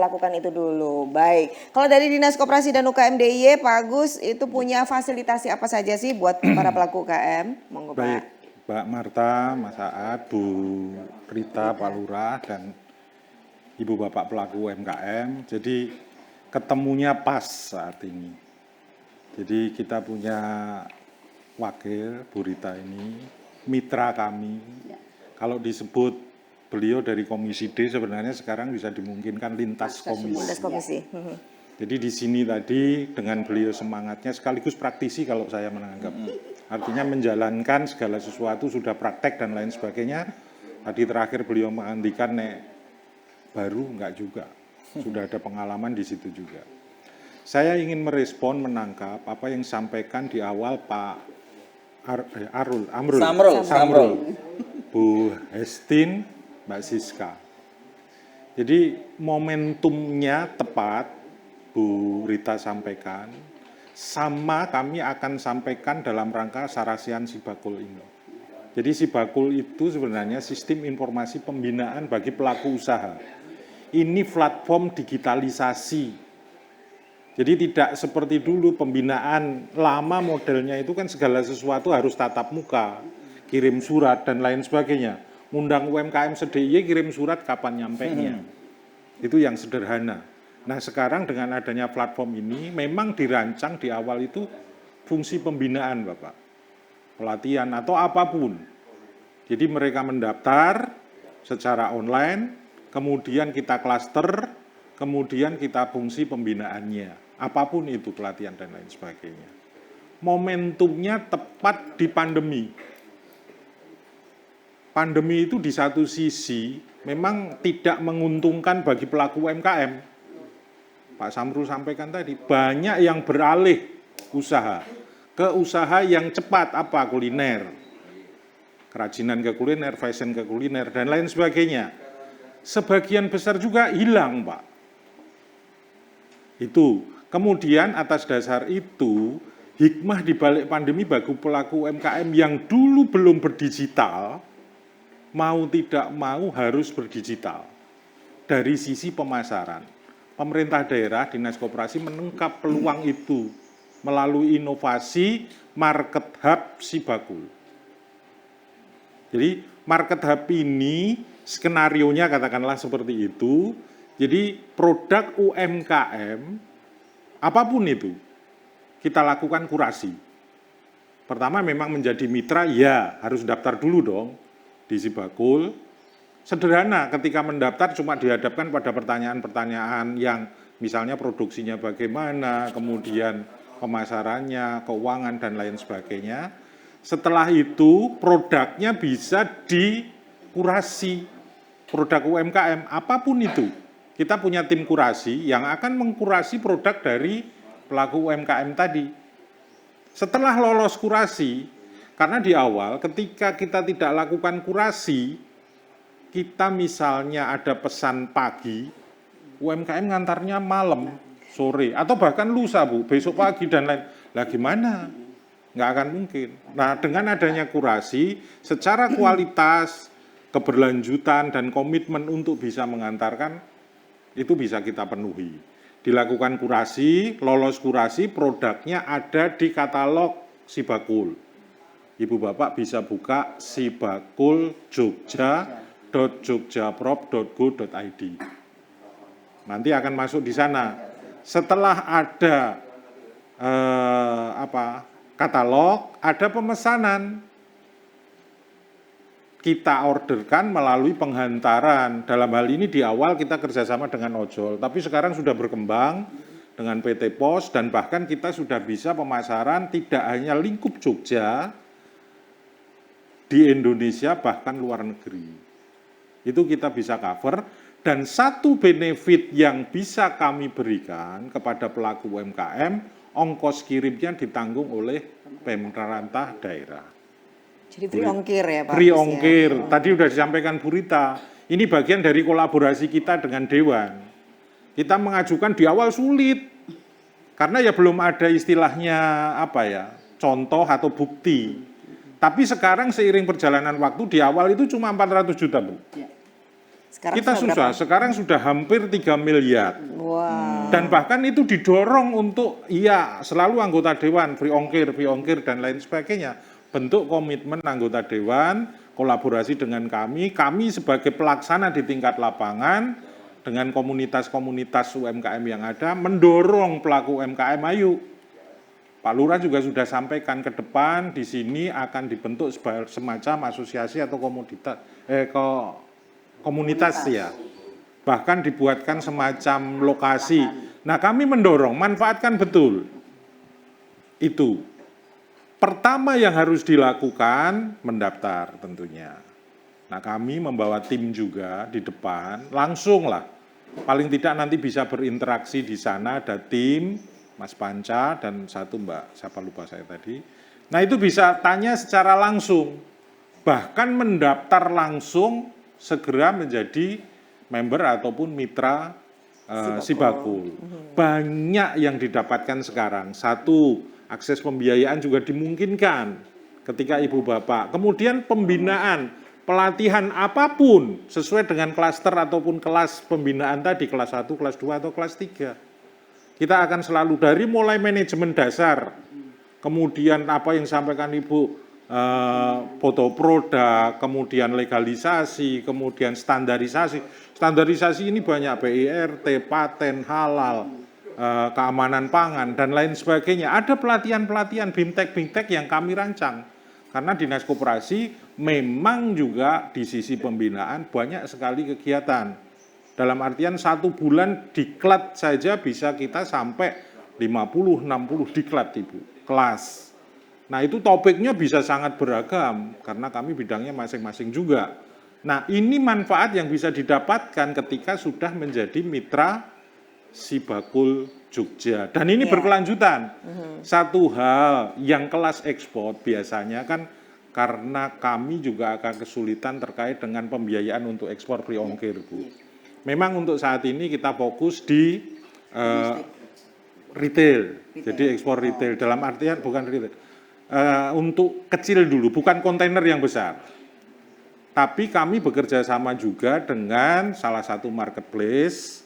lakukan itu dulu. Baik. Kalau dari Dinas Koperasi dan UKM DIY, Pak Agus itu punya fasilitasi apa saja sih buat para pelaku UKM? Monggo Pak. Baik, Mbak Marta, Mas Aad, Bu Rita, Pak Lurah, dan Ibu Bapak pelaku UMKM. Jadi ketemunya pas saat ini. Jadi kita punya wakil, Bu Rita ini, mitra kami. Kalau disebut beliau dari Komisi D, sebenarnya sekarang bisa dimungkinkan lintas komisi. Jadi di sini tadi dengan beliau semangatnya sekaligus praktisi kalau saya menanggap. Artinya menjalankan segala sesuatu sudah praktek dan lain sebagainya. Tadi terakhir beliau mengandikan baru enggak juga. Sudah ada pengalaman di situ juga. Saya ingin merespon, menangkap apa yang disampaikan di awal Pak Samrul. Bu Hestin, Mbak Siska. Jadi momentumnya tepat, Bu Rita sampaikan, sama kami akan sampaikan dalam rangka Sarasian Sibakul ini. Jadi Sibakul itu sebenarnya sistem informasi pembinaan bagi pelaku usaha. Ini platform digitalisasi. Jadi tidak seperti dulu pembinaan lama modelnya itu kan segala sesuatu harus tatap muka, kirim surat dan lain sebagainya. Undang UMKM SDIY kirim surat kapan nyampainya. Itu yang sederhana. Nah sekarang dengan adanya platform ini memang dirancang di awal itu fungsi pembinaan Bapak. Pelatihan atau apapun. Jadi mereka mendaftar secara online, kemudian kita klaster, kemudian kita fungsi pembinaannya. Apapun itu pelatihan dan lain sebagainya. Momentumnya tepat di pandemi. Pandemi itu di satu sisi memang tidak menguntungkan bagi pelaku UMKM. Pak Samrul sampaikan tadi, banyak yang beralih usaha ke usaha yang cepat, apa kuliner, kerajinan ke kuliner, fashion ke kuliner, dan lain sebagainya. Sebagian besar juga hilang, Pak. Itu. Kemudian atas dasar itu, hikmah di balik pandemi bagi pelaku UMKM yang dulu belum berdigital, mau tidak mau harus berdigital. Dari sisi pemasaran. Pemerintah daerah, Dinas Koperasi menangkap peluang itu melalui inovasi Market Hub Sibakul. Jadi Market Hub ini skenarionya katakanlah seperti itu. Jadi produk UMKM apapun itu kita lakukan kurasi. Pertama memang menjadi mitra, ya harus daftar dulu dong di Sibakul. Sederhana ketika mendaftar cuma dihadapkan pada pertanyaan-pertanyaan yang misalnya produksinya bagaimana, kemudian pemasarannya, keuangan, dan lain sebagainya. Setelah itu produknya bisa dikurasi, produk UMKM, apapun itu. Kita punya tim kurasi yang akan mengkurasi produk dari pelaku UMKM tadi. Setelah lolos kurasi, karena di awal ketika kita tidak lakukan kurasi, kita misalnya ada pesan pagi, UMKM ngantarnya malam, sore, atau bahkan lusa Bu, besok pagi dan lain. Lah gimana? Nggak akan mungkin. Nah dengan adanya kurasi, secara kualitas, keberlanjutan, dan komitmen untuk bisa mengantarkan, itu bisa kita penuhi. Dilakukan kurasi, lolos kurasi, produknya ada di katalog Sibakul. Ibu Bapak bisa buka sibakuljogja.jogjaprop.go.id. Nanti akan masuk di sana. Setelah ada katalog, ada pemesanan. Kita orderkan melalui penghantaran. Dalam hal ini di awal kita kerjasama dengan ojol, tapi sekarang sudah berkembang dengan PT Pos dan bahkan kita sudah bisa pemasaran tidak hanya lingkup Jogja, di Indonesia bahkan luar negeri. Itu kita bisa cover. Dan satu benefit yang bisa kami berikan kepada pelaku UMKM, ongkos kirimnya ditanggung oleh pemerintah daerah. Jadi free ongkir ya Pak? Free ongkir. Ya. Tadi sudah disampaikan Bu Rita. Ini bagian dari kolaborasi kita dengan Dewan. Kita mengajukan di awal sulit. Karena ya belum ada istilahnya contoh atau bukti. Tapi sekarang seiring perjalanan waktu di awal itu cuma 400 juta Bu. Ya. Sekarang kita susah, sekarang sudah hampir 3 miliar. Wow. Dan bahkan itu didorong untuk, selalu anggota Dewan, free ongkir, dan lain sebagainya. Bentuk komitmen anggota Dewan, kolaborasi dengan kami sebagai pelaksana di tingkat lapangan, dengan komunitas-komunitas UMKM yang ada, mendorong pelaku UMKM, ayo. Pak Lurah juga sudah sampaikan ke depan, di sini akan dibentuk semacam asosiasi atau komunitas ya, bahkan dibuatkan semacam lokasi. Nah kami mendorong, manfaatkan betul. Itu. Pertama yang harus dilakukan, mendaftar tentunya. Nah kami membawa tim juga di depan, langsung lah. Paling tidak nanti bisa berinteraksi di sana, ada tim, Mas Panca dan satu Mbak, siapa lupa saya tadi. Nah itu bisa tanya secara langsung. Bahkan mendaftar langsung, segera menjadi member ataupun mitra Sibakul. Banyak yang didapatkan sekarang. Satu, akses pembiayaan juga dimungkinkan ketika ibu bapak. Kemudian pembinaan, pelatihan apapun sesuai dengan klaster ataupun kelas pembinaan tadi, kelas 1, kelas 2, atau kelas 3. Kita akan selalu dari mulai manajemen dasar, kemudian apa yang disampaikan Ibu, foto produk, kemudian legalisasi, kemudian standarisasi. Standarisasi ini banyak, BIRT, paten, halal, keamanan pangan, dan lain sebagainya. Ada pelatihan-pelatihan BIMTEK yang kami rancang. Karena Dinas Koperasi memang juga di sisi pembinaan banyak sekali kegiatan. Dalam artian 1 bulan diklat saja bisa kita sampai 50-60 diklat Ibu, kelas. Nah itu topiknya bisa sangat beragam karena kami bidangnya masing-masing juga. Nah ini manfaat yang bisa didapatkan ketika sudah menjadi mitra Sibakul Jogja. Dan ini berkelanjutan. Satu hal yang kelas ekspor biasanya kan karena kami juga akan kesulitan terkait dengan pembiayaan untuk ekspor free ongkir, Bu. Memang untuk saat ini kita fokus di retail. Jadi ekspor retail dalam artian bukan retail. Untuk kecil dulu, bukan kontainer yang besar. Tapi kami bekerja sama juga dengan salah satu marketplace,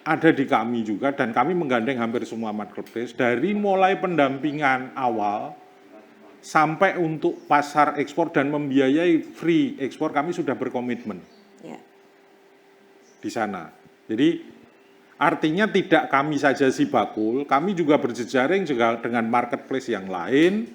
ada di kami juga, dan kami menggandeng hampir semua marketplace, dari mulai pendampingan awal, sampai untuk pasar ekspor dan membiayai free ekspor, kami sudah berkomitmen di sana. Jadi artinya tidak kami saja Sibakul, kami juga berjejaring juga dengan marketplace yang lain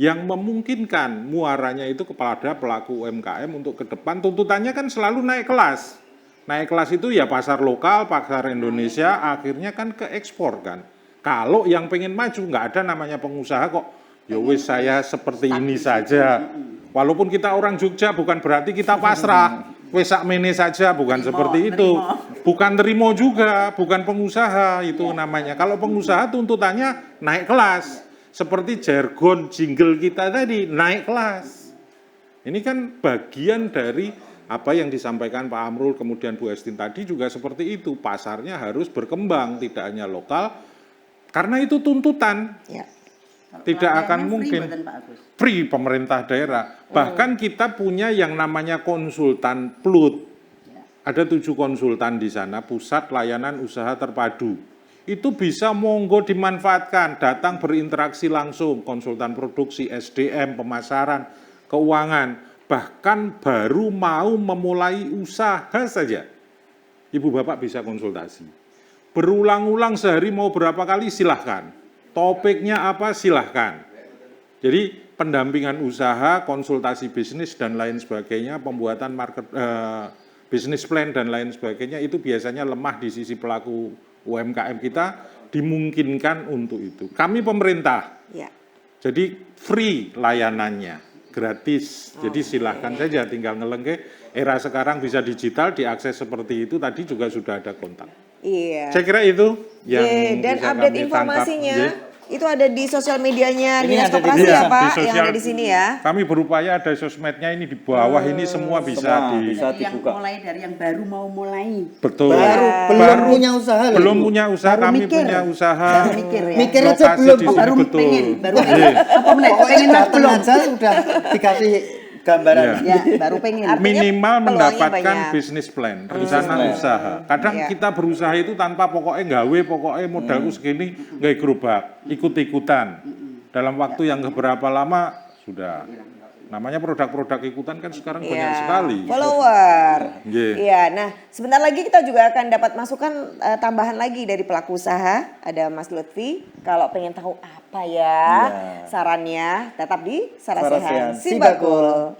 yang memungkinkan muaranya itu kepada pelaku UMKM untuk ke depan. Tuntutannya kan selalu naik kelas. Naik kelas itu ya pasar lokal, pasar Indonesia, akhirnya kan ke ekspor kan. Kalau yang pengen maju nggak ada namanya pengusaha kok. Ya wis saya seperti ini saja. Walaupun kita orang Jogja bukan berarti kita pasrah. Wes sakmene saja, bukan seperti itu. Bukan terima juga, bukan pengusaha itu namanya. Kalau pengusaha tuntutannya naik kelas. Seperti jargon jingle kita tadi, naik kelas. Ini kan bagian dari apa yang disampaikan Pak Amrul, kemudian Bu Estin tadi juga seperti itu. Pasarnya harus berkembang, tidak hanya lokal. Karena itu tuntutan. Tidak akan mungkin free pemerintah daerah. Bahkan kita punya yang namanya konsultan PLUT. Ada 7 konsultan di sana, Pusat Layanan Usaha Terpadu. Itu bisa monggo dimanfaatkan, datang berinteraksi langsung, konsultan produksi, SDM, pemasaran, keuangan, bahkan baru mau memulai usaha saja. Ibu Bapak bisa konsultasi. Berulang-ulang sehari mau berapa kali silahkan. Topiknya apa silahkan. Jadi pendampingan usaha, konsultasi bisnis dan lain sebagainya, pembuatan bisnis plan dan lain sebagainya itu biasanya lemah di sisi pelaku UMKM kita, dimungkinkan untuk itu. Kami pemerintah, jadi free layanannya, gratis. Jadi silahkan saja tinggal ngelengke. Era sekarang bisa digital, diakses seperti itu, tadi juga sudah ada kontak. Iya. Saya kira itu yang dan bisa update kami informasinya tangkap. itu ada di sosial medianya Ini Dinas ada di Koperasi sosial- ya Pak, di yang ada di sini ya. Kami berupaya ada sosmednya ini di bawah ini semua bisa bisa Yang dibuka. mulai dari yang baru mau mulai. betul. Belum punya usaha loh, belum Ibu. punya usaha, Baru kami mikir. punya usaha. Baru mikir ya. Mikir aja Lokasi belum, di Bu. sini, Baru betul. pengen, baru Iya. apa meneh Pokoknya pengen datang belum. aja sudah dikasih gambaran. Iya. Ya, baru pengen. Artinya Minimal peluangnya mendapatkan banyak. bisnis plan, rencana plan. usaha. Kadang Iya. kita berusaha itu tanpa pokoknya gawe, pokoknya modalku segini, nggak gerobak, ikut-ikutan. Dalam waktu yang berapa lama sudah. Namanya produk-produk ikutan kan sekarang banyak sekali. Follower. Iya. Iya, nah sebentar lagi kita juga akan dapat masukan tambahan lagi dari pelaku usaha. Ada Mas Lutfi. Kalau pengen tahu apa ya sarannya, tetap di Sarasehan Sarasehan Sibakul.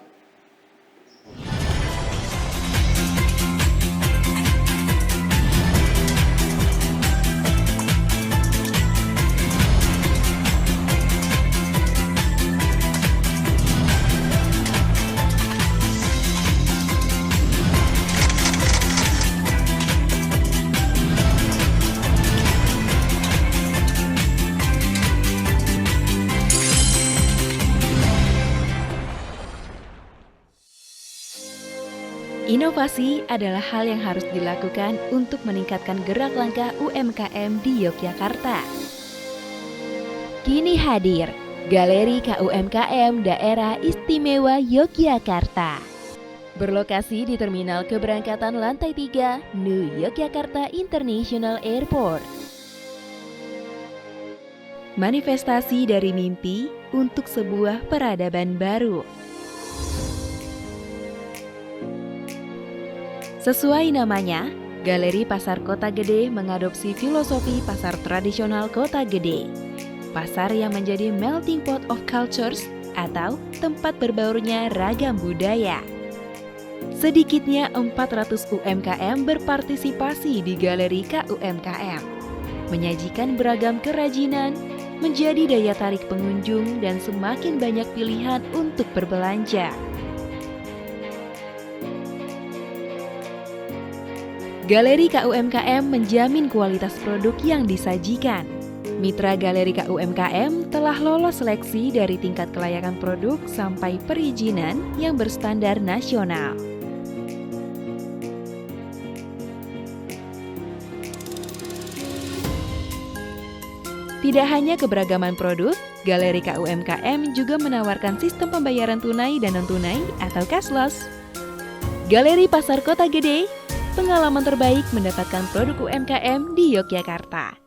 Inovasi adalah hal yang harus dilakukan untuk meningkatkan gerak langkah UMKM di Yogyakarta. Kini hadir Galeri KUMKM Daerah Istimewa Yogyakarta. Berlokasi di Terminal Keberangkatan Lantai 3, New Yogyakarta International Airport. Manifestasi dari mimpi untuk sebuah peradaban baru. Sesuai namanya, Galeri Pasar Kota Gede mengadopsi filosofi pasar tradisional Kota Gede. Pasar yang menjadi melting pot of cultures atau tempat berbaurnya ragam budaya. Sedikitnya 400 UMKM berpartisipasi di Galeri KUMKM, menyajikan beragam kerajinan, menjadi daya tarik pengunjung dan semakin banyak pilihan untuk berbelanja. Galeri KUMKM menjamin kualitas produk yang disajikan. Mitra Galeri KUMKM telah lolos seleksi dari tingkat kelayakan produk sampai perizinan yang berstandar nasional. Tidak hanya keberagaman produk, Galeri KUMKM juga menawarkan sistem pembayaran tunai dan non-tunai atau cashless. Galeri Pasar Kota Gede, pengalaman terbaik mendapatkan produk UMKM di Yogyakarta.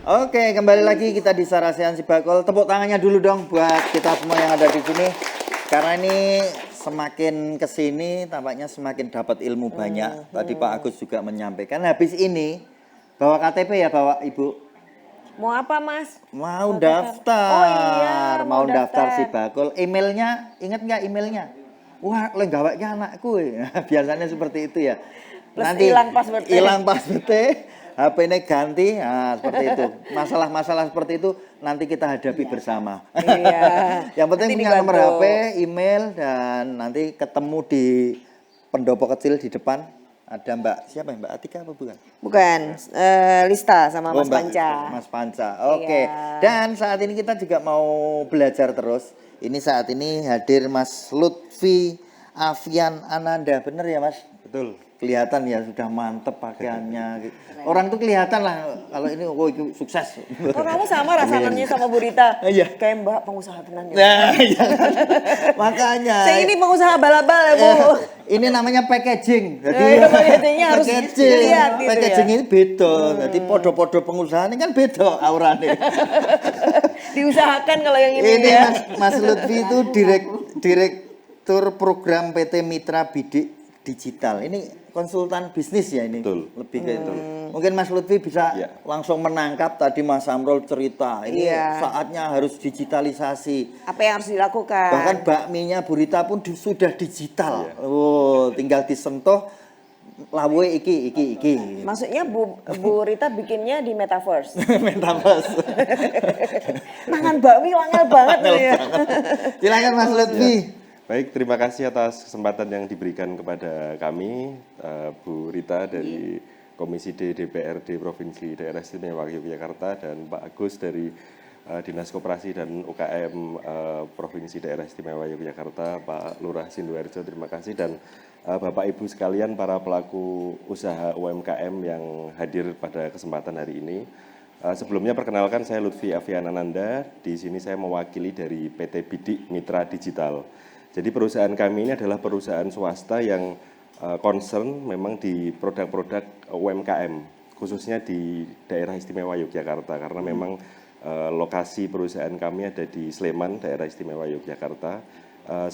Oke, kembali lagi kita di Sarasehan Sibakul. Tepuk tangannya dulu dong buat kita semua yang ada di sini. Karena ini semakin kesini tampaknya semakin dapat ilmu banyak. Tadi Pak Agus juga menyampaikan. Habis ini bawa KTP ya Bapak Ibu? Mau apa Mas? Mau daftar. Oh iya, mau daftar Sibakul. Emailnya, ingat nggak emailnya? Wah, lo gawak anakku. Biasanya seperti itu ya. Plus nanti hilang password. Hilang password. HP ini ganti, nah seperti itu. Masalah-masalah seperti itu nanti kita hadapi bersama. Iya. Yang penting Nanti punya dibantu. nomor HP, email, dan nanti ketemu di pendopo kecil di depan. Ada Mbak, siapa ya? Mbak Atika apa bukan? Bukan, Lista sama Mas Mbak Panca. Mas Panca, oke. Iya. Dan saat ini kita juga mau belajar terus. Ini saat ini hadir Mas Lutfi Afian Ananda, bener ya Mas? Betul. Kelihatan ya sudah mantep pakaiannya. Orang tuh kelihatan lah kalau ini itu sukses. Oh kamu sama rasanannya sama Bu Rita? Iya. Kayak Mbak pengusaha tenan ya? Nah, iya. Makanya. Saya ini pengusaha abal-abal ya Bu. Ini namanya packaging. Jadi packagingnya harus dilihat gitu packaging ya. ini beda. Jadi podo-podo pengusaha ini kan beda auranya. Diusahakan kalau yang ini Ini ya. Mas Lutfi itu direktur program PT Mitra Bidik Digital. Ini konsultan bisnis ya ini. Betul. Lebih ke itu. Mungkin Mas Lutfi bisa langsung menangkap tadi Mas Samrul cerita. Ini saatnya harus digitalisasi. Apa yang harus dilakukan? Bahkan bakminya Bu Rita pun sudah digital. Oh, tinggal disentuh lawe iki. Maksudnya Bu Rita bikinnya di metaverse. Metaverse. Mangan bakmi wangel banget tuh ya. Silakan Mas Lutfi. Baik, terima kasih atas kesempatan yang diberikan kepada kami, Bu Rita dari Komisi D DPRD Provinsi Daerah Istimewa Yogyakarta dan Pak Agus dari Dinas Koperasi dan UKM Provinsi Daerah Istimewa Yogyakarta, Pak Lurah Sinduarjo, terima kasih, dan Bapak Ibu sekalian para pelaku usaha UMKM yang hadir pada kesempatan hari ini. Sebelumnya perkenalkan saya Lutfi Afian Ananda, di sini saya mewakili dari PT Bidik Mitra Digital. Jadi perusahaan kami ini adalah perusahaan swasta yang concern memang di produk-produk UMKM, khususnya di daerah istimewa Yogyakarta, karena memang lokasi perusahaan kami ada di Sleman, daerah istimewa Yogyakarta.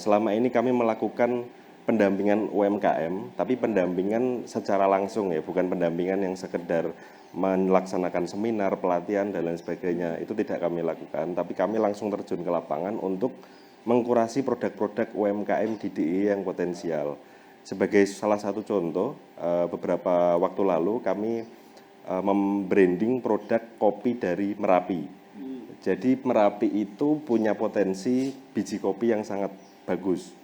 Selama ini kami melakukan pendampingan UMKM, tapi pendampingan secara langsung ya, bukan pendampingan yang sekedar melaksanakan seminar, pelatihan, dan lain sebagainya. Itu tidak kami lakukan, tapi kami langsung terjun ke lapangan untuk mengkurasi produk-produk UMKM di DIY yang potensial. Sebagai salah satu contoh, beberapa waktu lalu kami membranding produk kopi dari Merapi. Jadi Merapi itu punya potensi biji kopi yang sangat bagus.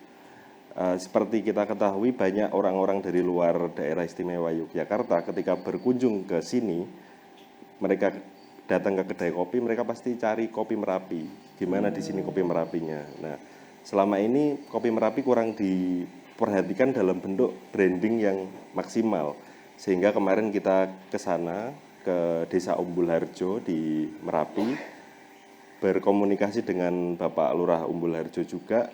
Seperti kita ketahui banyak orang-orang dari luar daerah istimewa Yogyakarta ketika berkunjung ke sini, mereka datang ke kedai kopi, mereka pasti cari kopi Merapi. Gimana di sini kopi Merapinya? Nah, selama ini kopi Merapi kurang diperhatikan dalam bentuk branding yang maksimal. Sehingga kemarin kita ke sana, ke Desa Umbul Harjo di Merapi, berkomunikasi dengan Bapak Lurah Umbul Harjo juga,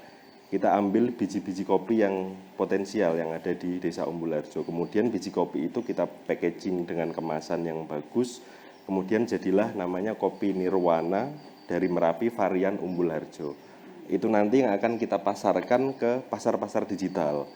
kita ambil biji-biji kopi yang potensial yang ada di Desa Umbul Harjo. Kemudian biji kopi itu kita packaging dengan kemasan yang bagus, kemudian jadilah namanya kopi Nirwana dari Merapi varian Umbul Harjo. Itu nanti yang akan kita pasarkan ke pasar-pasar digital.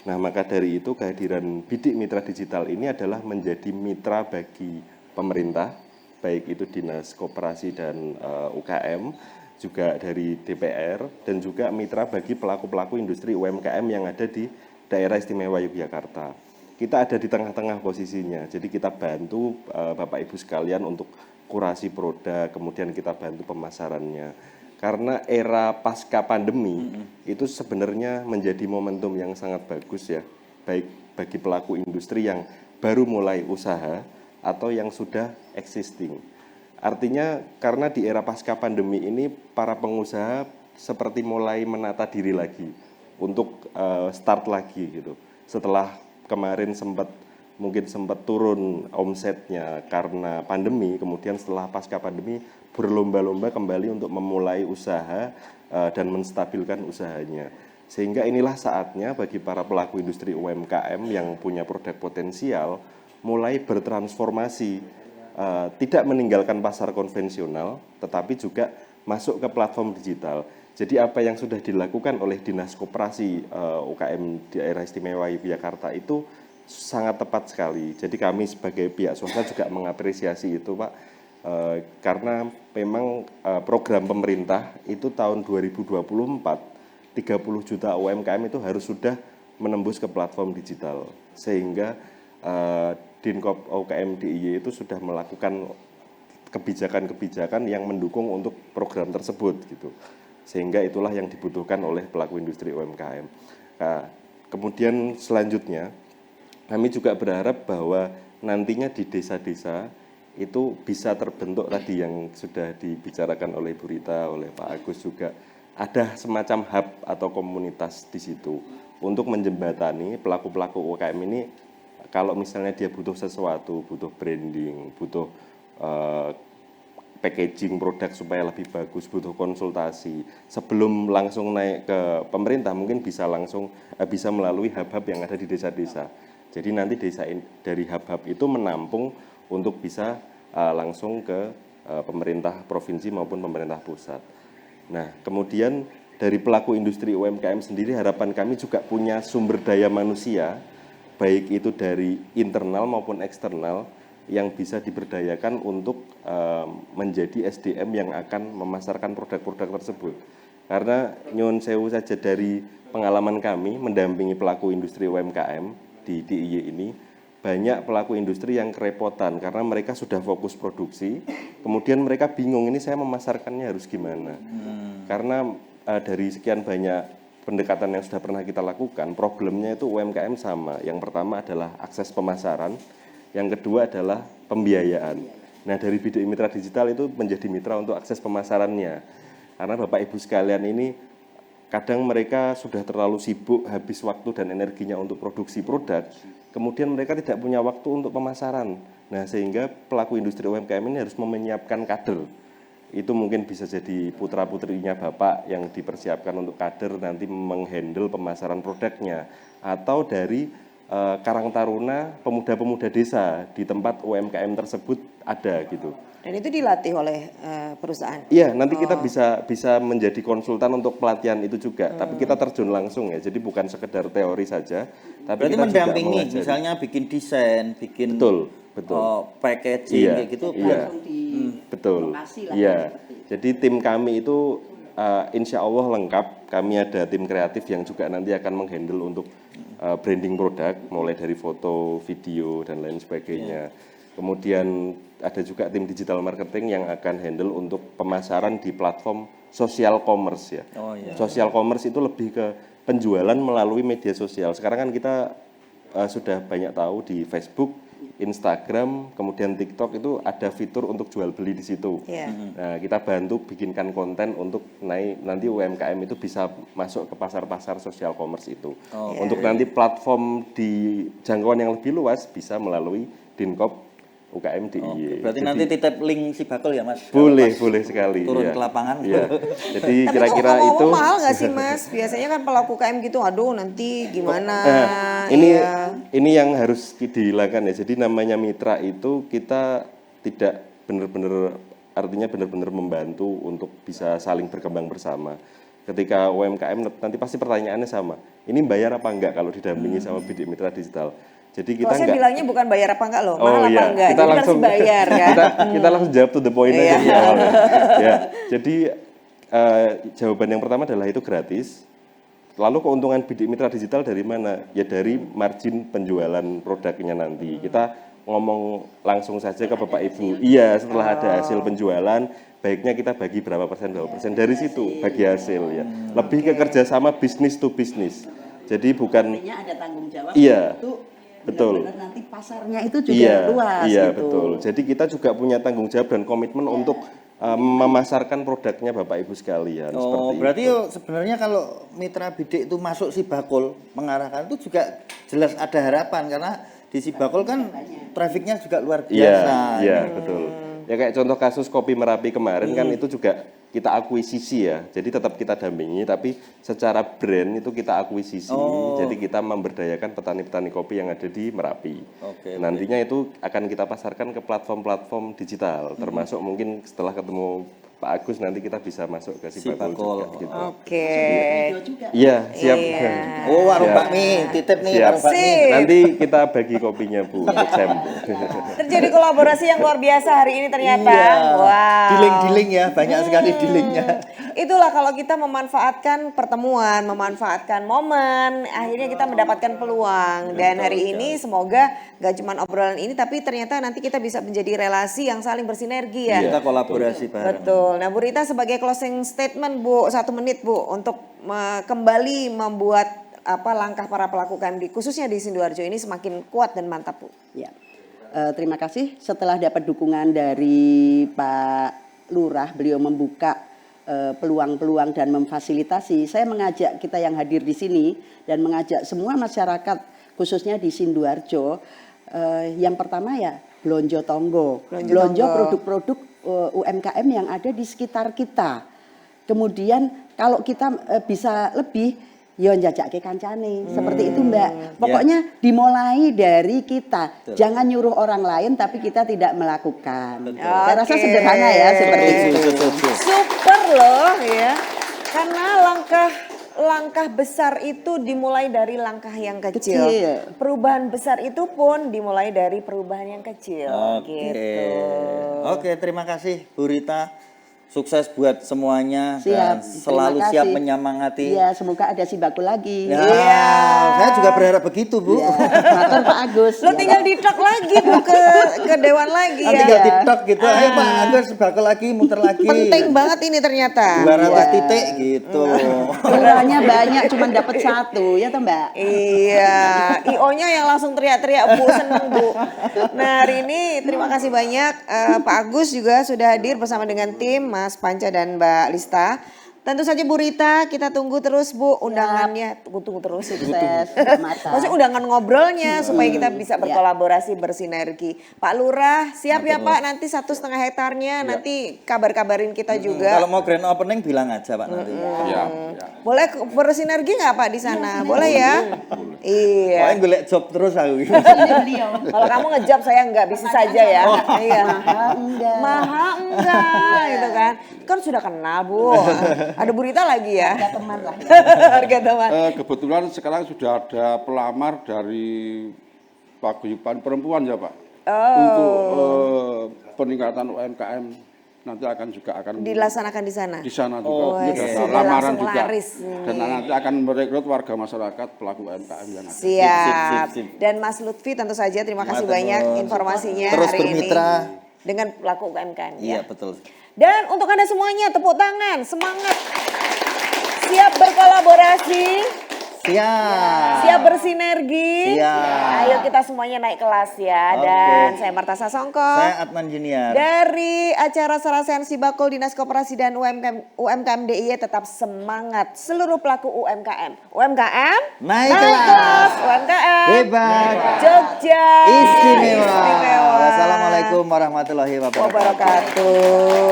Nah, maka dari itu kehadiran Bidik Mitra Digital ini adalah menjadi mitra bagi pemerintah, baik itu Dinas Koperasi dan UKM, juga dari DPR, dan juga mitra bagi pelaku-pelaku industri UMKM yang ada di daerah istimewa Yogyakarta. Kita ada di tengah-tengah posisinya, jadi kita bantu Bapak Ibu sekalian untuk kurasi produk, kemudian kita bantu pemasarannya. Karena era pasca pandemi itu sebenarnya menjadi momentum yang sangat bagus ya, baik bagi pelaku industri yang baru mulai usaha atau yang sudah existing. Artinya karena di era pasca pandemi ini para pengusaha seperti mulai menata diri lagi untuk start lagi gitu. Setelah kemarin mungkin sempat turun omsetnya karena pandemi, kemudian setelah pasca pandemi berlomba-lomba kembali untuk memulai usaha dan menstabilkan usahanya. Sehingga inilah saatnya bagi para pelaku industri UMKM yang punya produk potensial mulai bertransformasi. Tidak meninggalkan pasar konvensional, tetapi juga masuk ke platform digital. Jadi apa yang sudah dilakukan oleh Dinas Koperasi UKM di daerah istimewa Yogyakarta itu sangat tepat sekali. Jadi kami sebagai pihak swasta juga mengapresiasi itu, Pak, karena memang program pemerintah itu tahun 2024 30 juta UMKM itu harus sudah menembus ke platform digital, sehingga Dinkop UKM DIY itu sudah melakukan kebijakan-kebijakan yang mendukung untuk program tersebut gitu. Sehingga itulah yang dibutuhkan oleh pelaku industri UMKM. Nah, kemudian selanjutnya kami juga berharap bahwa nantinya di desa-desa itu bisa terbentuk tadi yang sudah dibicarakan oleh Bu Rita, oleh Pak Agus juga, ada semacam hub atau komunitas di situ untuk menjembatani pelaku-pelaku UKM ini. Kalau misalnya dia butuh sesuatu, butuh branding, butuh packaging produk supaya lebih bagus, butuh konsultasi, sebelum langsung naik ke pemerintah mungkin bisa langsung bisa melalui hub-hub yang ada di desa-desa. Jadi nanti dari hub-hub itu menampung untuk bisa langsung ke pemerintah provinsi maupun pemerintah pusat. Nah, kemudian dari pelaku industri UMKM sendiri harapan kami juga punya sumber daya manusia, baik itu dari internal maupun eksternal, yang bisa diberdayakan untuk menjadi SDM yang akan memasarkan produk-produk tersebut. Karena nyun sewu saja dari pengalaman kami mendampingi pelaku industri UMKM di DIY ini, banyak pelaku industri yang kerepotan karena mereka sudah fokus produksi, kemudian mereka bingung ini saya memasarkannya harus gimana. Karena dari sekian banyak pendekatan yang sudah pernah kita lakukan, problemnya itu UMKM sama. Yang pertama adalah akses pemasaran, yang kedua adalah pembiayaan. Nah, dari Bidik Mitra Digital itu menjadi mitra untuk akses pemasarannya. Karena Bapak Ibu sekalian ini kadang mereka sudah terlalu sibuk, habis waktu dan energinya untuk produksi produk, kemudian mereka tidak punya waktu untuk pemasaran. Nah, sehingga pelaku industri UMKM ini harus menyiapkan kader. Itu mungkin bisa jadi putra-putrinya Bapak yang dipersiapkan untuk kader nanti menghandle pemasaran produknya. Atau dari Karang Taruna pemuda-pemuda desa di tempat UMKM tersebut ada gitu. Dan itu dilatih oleh perusahaan? Iya, nanti kita bisa menjadi konsultan untuk pelatihan itu juga. Tapi kita terjun langsung ya, jadi bukan sekedar teori saja. Tapi berarti kita mendampingi, juga misalnya bikin desain, bikin betul. packaging kayak gitu. Iya, betul. Iya, jadi tim kami itu insya Allah lengkap. Kami ada tim kreatif yang juga nanti akan menghandle untuk branding produk, mulai dari foto, video dan lain sebagainya. Kemudian ada juga tim digital marketing yang akan handle untuk pemasaran di platform social commerce ya. Oh, iya. Social commerce itu lebih ke penjualan melalui media sosial. Sekarang kan kita sudah banyak tahu di Facebook, Instagram, kemudian TikTok itu ada fitur untuk jual beli di situ. Iya. Nah, kita bantu bikinkan konten untuk nanti UMKM itu bisa masuk ke pasar-pasar social commerce itu. Untuk nanti platform di jangkauan yang lebih luas bisa melalui Dinkop UKM DIY. Berarti nanti titip link si Bakul ya Mas? Boleh sekali. Turun ya. ke lapangan. Ya. Jadi Tapi kira-kira kok itu mahal nggak sih Mas? Biasanya kan pelaku UKM gitu, aduh nanti gimana? ini yang harus dihilangkan ya. Jadi namanya mitra itu kita tidak benar-benar artinya benar-benar membantu untuk bisa saling berkembang bersama. Ketika UMKM nanti pasti pertanyaannya sama. Ini bayar apa enggak kalau didampingi sama bidik mitra digital? Jadi kita saya bilangnya bukan bayar apa enggak loh, mahal iya. apa enggak, Kita jadi langsung bayar kan. kita langsung jawab to the point aja di awal. Ya, jadi jawaban yang pertama adalah itu gratis. Lalu keuntungan bidik mitra digital dari mana? Ya dari margin penjualan produknya nanti. Kita ngomong langsung saja ke Bapak Ibu. Iya, setelah ada hasil penjualan, baiknya kita bagi berapa persen, berapa persen dari situ bagi hasil ya. Lebih ke kerjasama bisnis to bisnis. Jadi bukan. Artinya ada tanggung jawab. Iya. Itu betul. benar-benar nanti pasarnya itu juga luas. Iya, gitu. betul. Jadi kita juga punya tanggung jawab dan komitmen untuk memasarkan produknya Bapak Ibu sekalian. Berarti sebenarnya kalau mitra bidik itu masuk si Bakul mengarahkan itu juga jelas ada harapan karena di si Bakul kan trafiknya juga luar biasa. Iya, betul. Ya kayak contoh kasus Kopi Merapi kemarin kan itu juga kita akuisisi ya. Jadi tetap kita dampingi tapi secara brand itu kita akuisisi. Jadi kita memberdayakan petani-petani kopi yang ada di Merapi. Nantinya itu akan kita pasarkan ke platform-platform digital termasuk mungkin setelah ketemu Pak Agus nanti kita bisa masuk ke si Bakul juga gitu. Iya, siap. Oh, warung bakmi, titip nih warung bakmi. Nanti kita bagi kopinya Bu untuk sampel. Terjadi kolaborasi yang luar biasa hari ini ternyata. Iya. Wow. Diling-diling ya, banyak sekali dilingnya. Itulah kalau kita memanfaatkan pertemuan, memanfaatkan momen, akhirnya kita mendapatkan peluang. Dan hari ini semoga gak cuma obrolan ini, tapi ternyata nanti kita bisa menjadi relasi yang saling bersinergi ya. Kita kolaborasi bareng. Betul. Nah Bu Rita sebagai closing statement Bu, 1 menit Bu, untuk kembali membuat langkah para pelaku KMD khususnya di Sidoarjo ini semakin kuat dan mantap Bu. Ya. Terima kasih setelah dapat dukungan dari Pak Lurah, beliau membuka peluang-peluang dan memfasilitasi. Saya mengajak kita yang hadir di sini dan mengajak semua masyarakat khususnya di Sidoarjo, yang pertama ya belonjo tonggo, belonjo produk-produk UMKM yang ada di sekitar kita. Kemudian kalau kita bisa lebih, yo njajake kancane. Seperti itu Mbak. Pokoknya dimulai dari kita. Jangan nyuruh orang lain tapi kita tidak melakukan. Saya rasa sederhana ya seperti itu. Super loh ya. Karena langkah besar itu dimulai dari langkah yang kecil. Perubahan besar itu pun dimulai dari perubahan yang kecil. Oke, terima kasih Bu Rita. Sukses buat semuanya dan Siap, selalu terima siap kasih. menyemangati. Iya, semoga ada si Bakul lagi. Ya, saya juga berharap begitu Bu. Matur Pak Agus. Lo tinggal ditok lagi Bu ke Dewan lagi ya. Tinggal ditok gitu. Ayo Pak Agus Bakul lagi, muter lagi. Penting banget ini ternyata. 200 titik gitu. Keluarnya banyak cuma dapat 1 ya toh Mbak. Iya, IO-nya yang langsung teriak-teriak Bu, seneng Bu. Nah hari ini terima kasih banyak Pak Agus juga sudah hadir bersama dengan tim Mas Panca dan Mbak Lista. Tentu saja Bu Rita, kita tunggu terus Bu undangannya, tunggu terus Sukses. maksudnya undangan ngobrolnya supaya kita bisa berkolaborasi, bersinergi. Pak Lurah, siap ya Pak nanti 1,5 hektarnya, nanti kabar-kabarin kita juga. Kalau mau grand opening bilang aja Pak nanti. Boleh bersinergi nggak Pak di sana? Boleh ya? Iya. Pokoknya gue liat job terus aku. Kalau kamu ngejob saya nggak bisa saja ya. Iya. Maha enggak gitu kan. Kan sudah kenal Bu. Ada Bu Rita lagi ya. Harga teman lah. Harga teman. Kebetulan sekarang sudah ada pelamar dari paguyuban perempuan ya Pak. Untuk peningkatan UMKM nanti akan dilaksanakan di sana. Di sana juga. Oh, Ini sudah ada lamaran langsung juga. laris ini. Dan nanti akan merekrut warga masyarakat pelaku UMKM yang ada. Siap. Dan Mas Lutfi tentu saja terima kasih banyak informasinya Terus hari bermitra. ini dengan pelaku UMKM. Iya, Ya. betul. Dan untuk Anda semuanya tepuk tangan, semangat. Siap berkolaborasi. Siap. Siap bersinergi. Siap. Ayo kita semuanya naik kelas ya. Oke. Dan saya Marta Sasongko. Saya Adnan Junior. Dari acara Sarasehan Sibakul Dinas Koperasi dan UMKM DIY tetap semangat seluruh pelaku UMKM. UMKM Naik kelas. UMKM Hebat. Jogja Istimewa. Wassalamualaikum warahmatullahi wabarakatuh. wabarakatuh.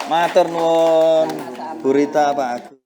Matur nuwun Bu Rita, Pak Agus.